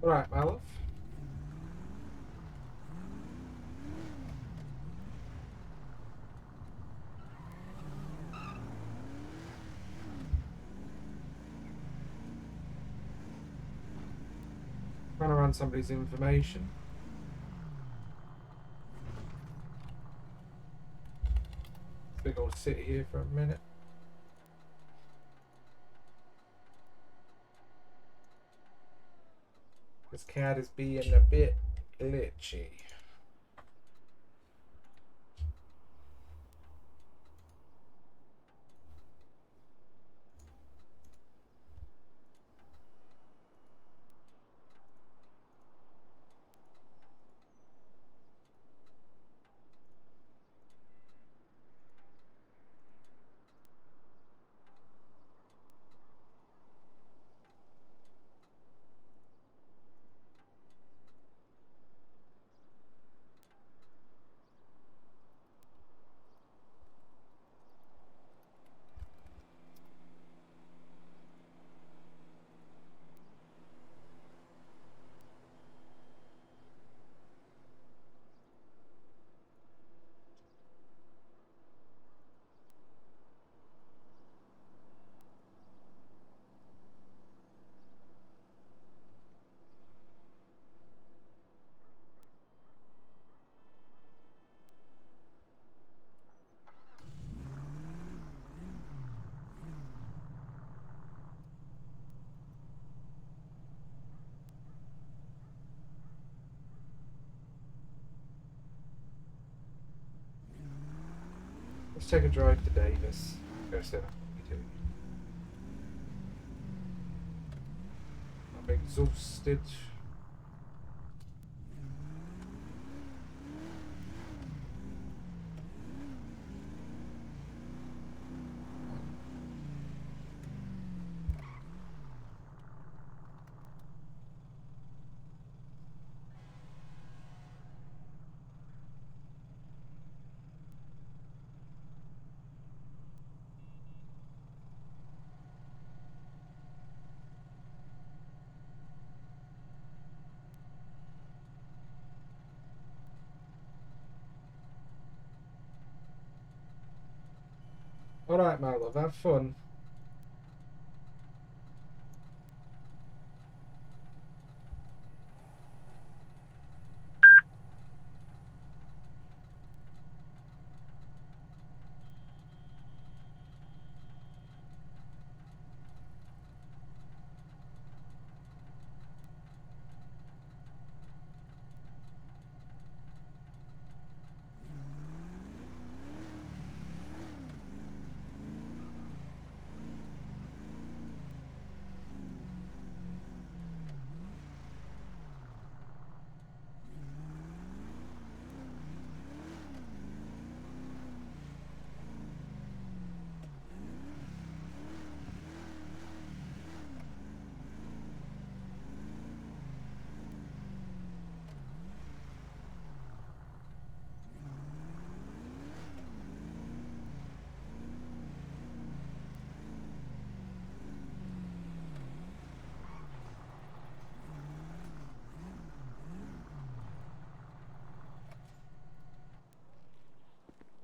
[SPEAKER 7] Right, my love. Trying to run somebody's information. Big old sit here for a minute. This cat is being a bit glitchy. to take a drive to Davis. Go sit down. Me too. I'm exhausted. Alright, my love, have fun.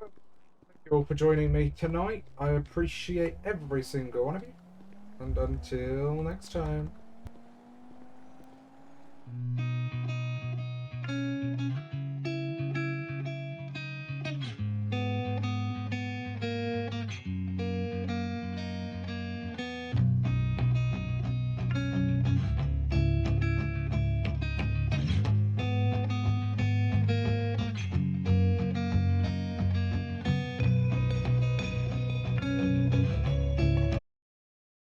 [SPEAKER 7] Thank you all for joining me tonight. I appreciate every single one of you. And until next time.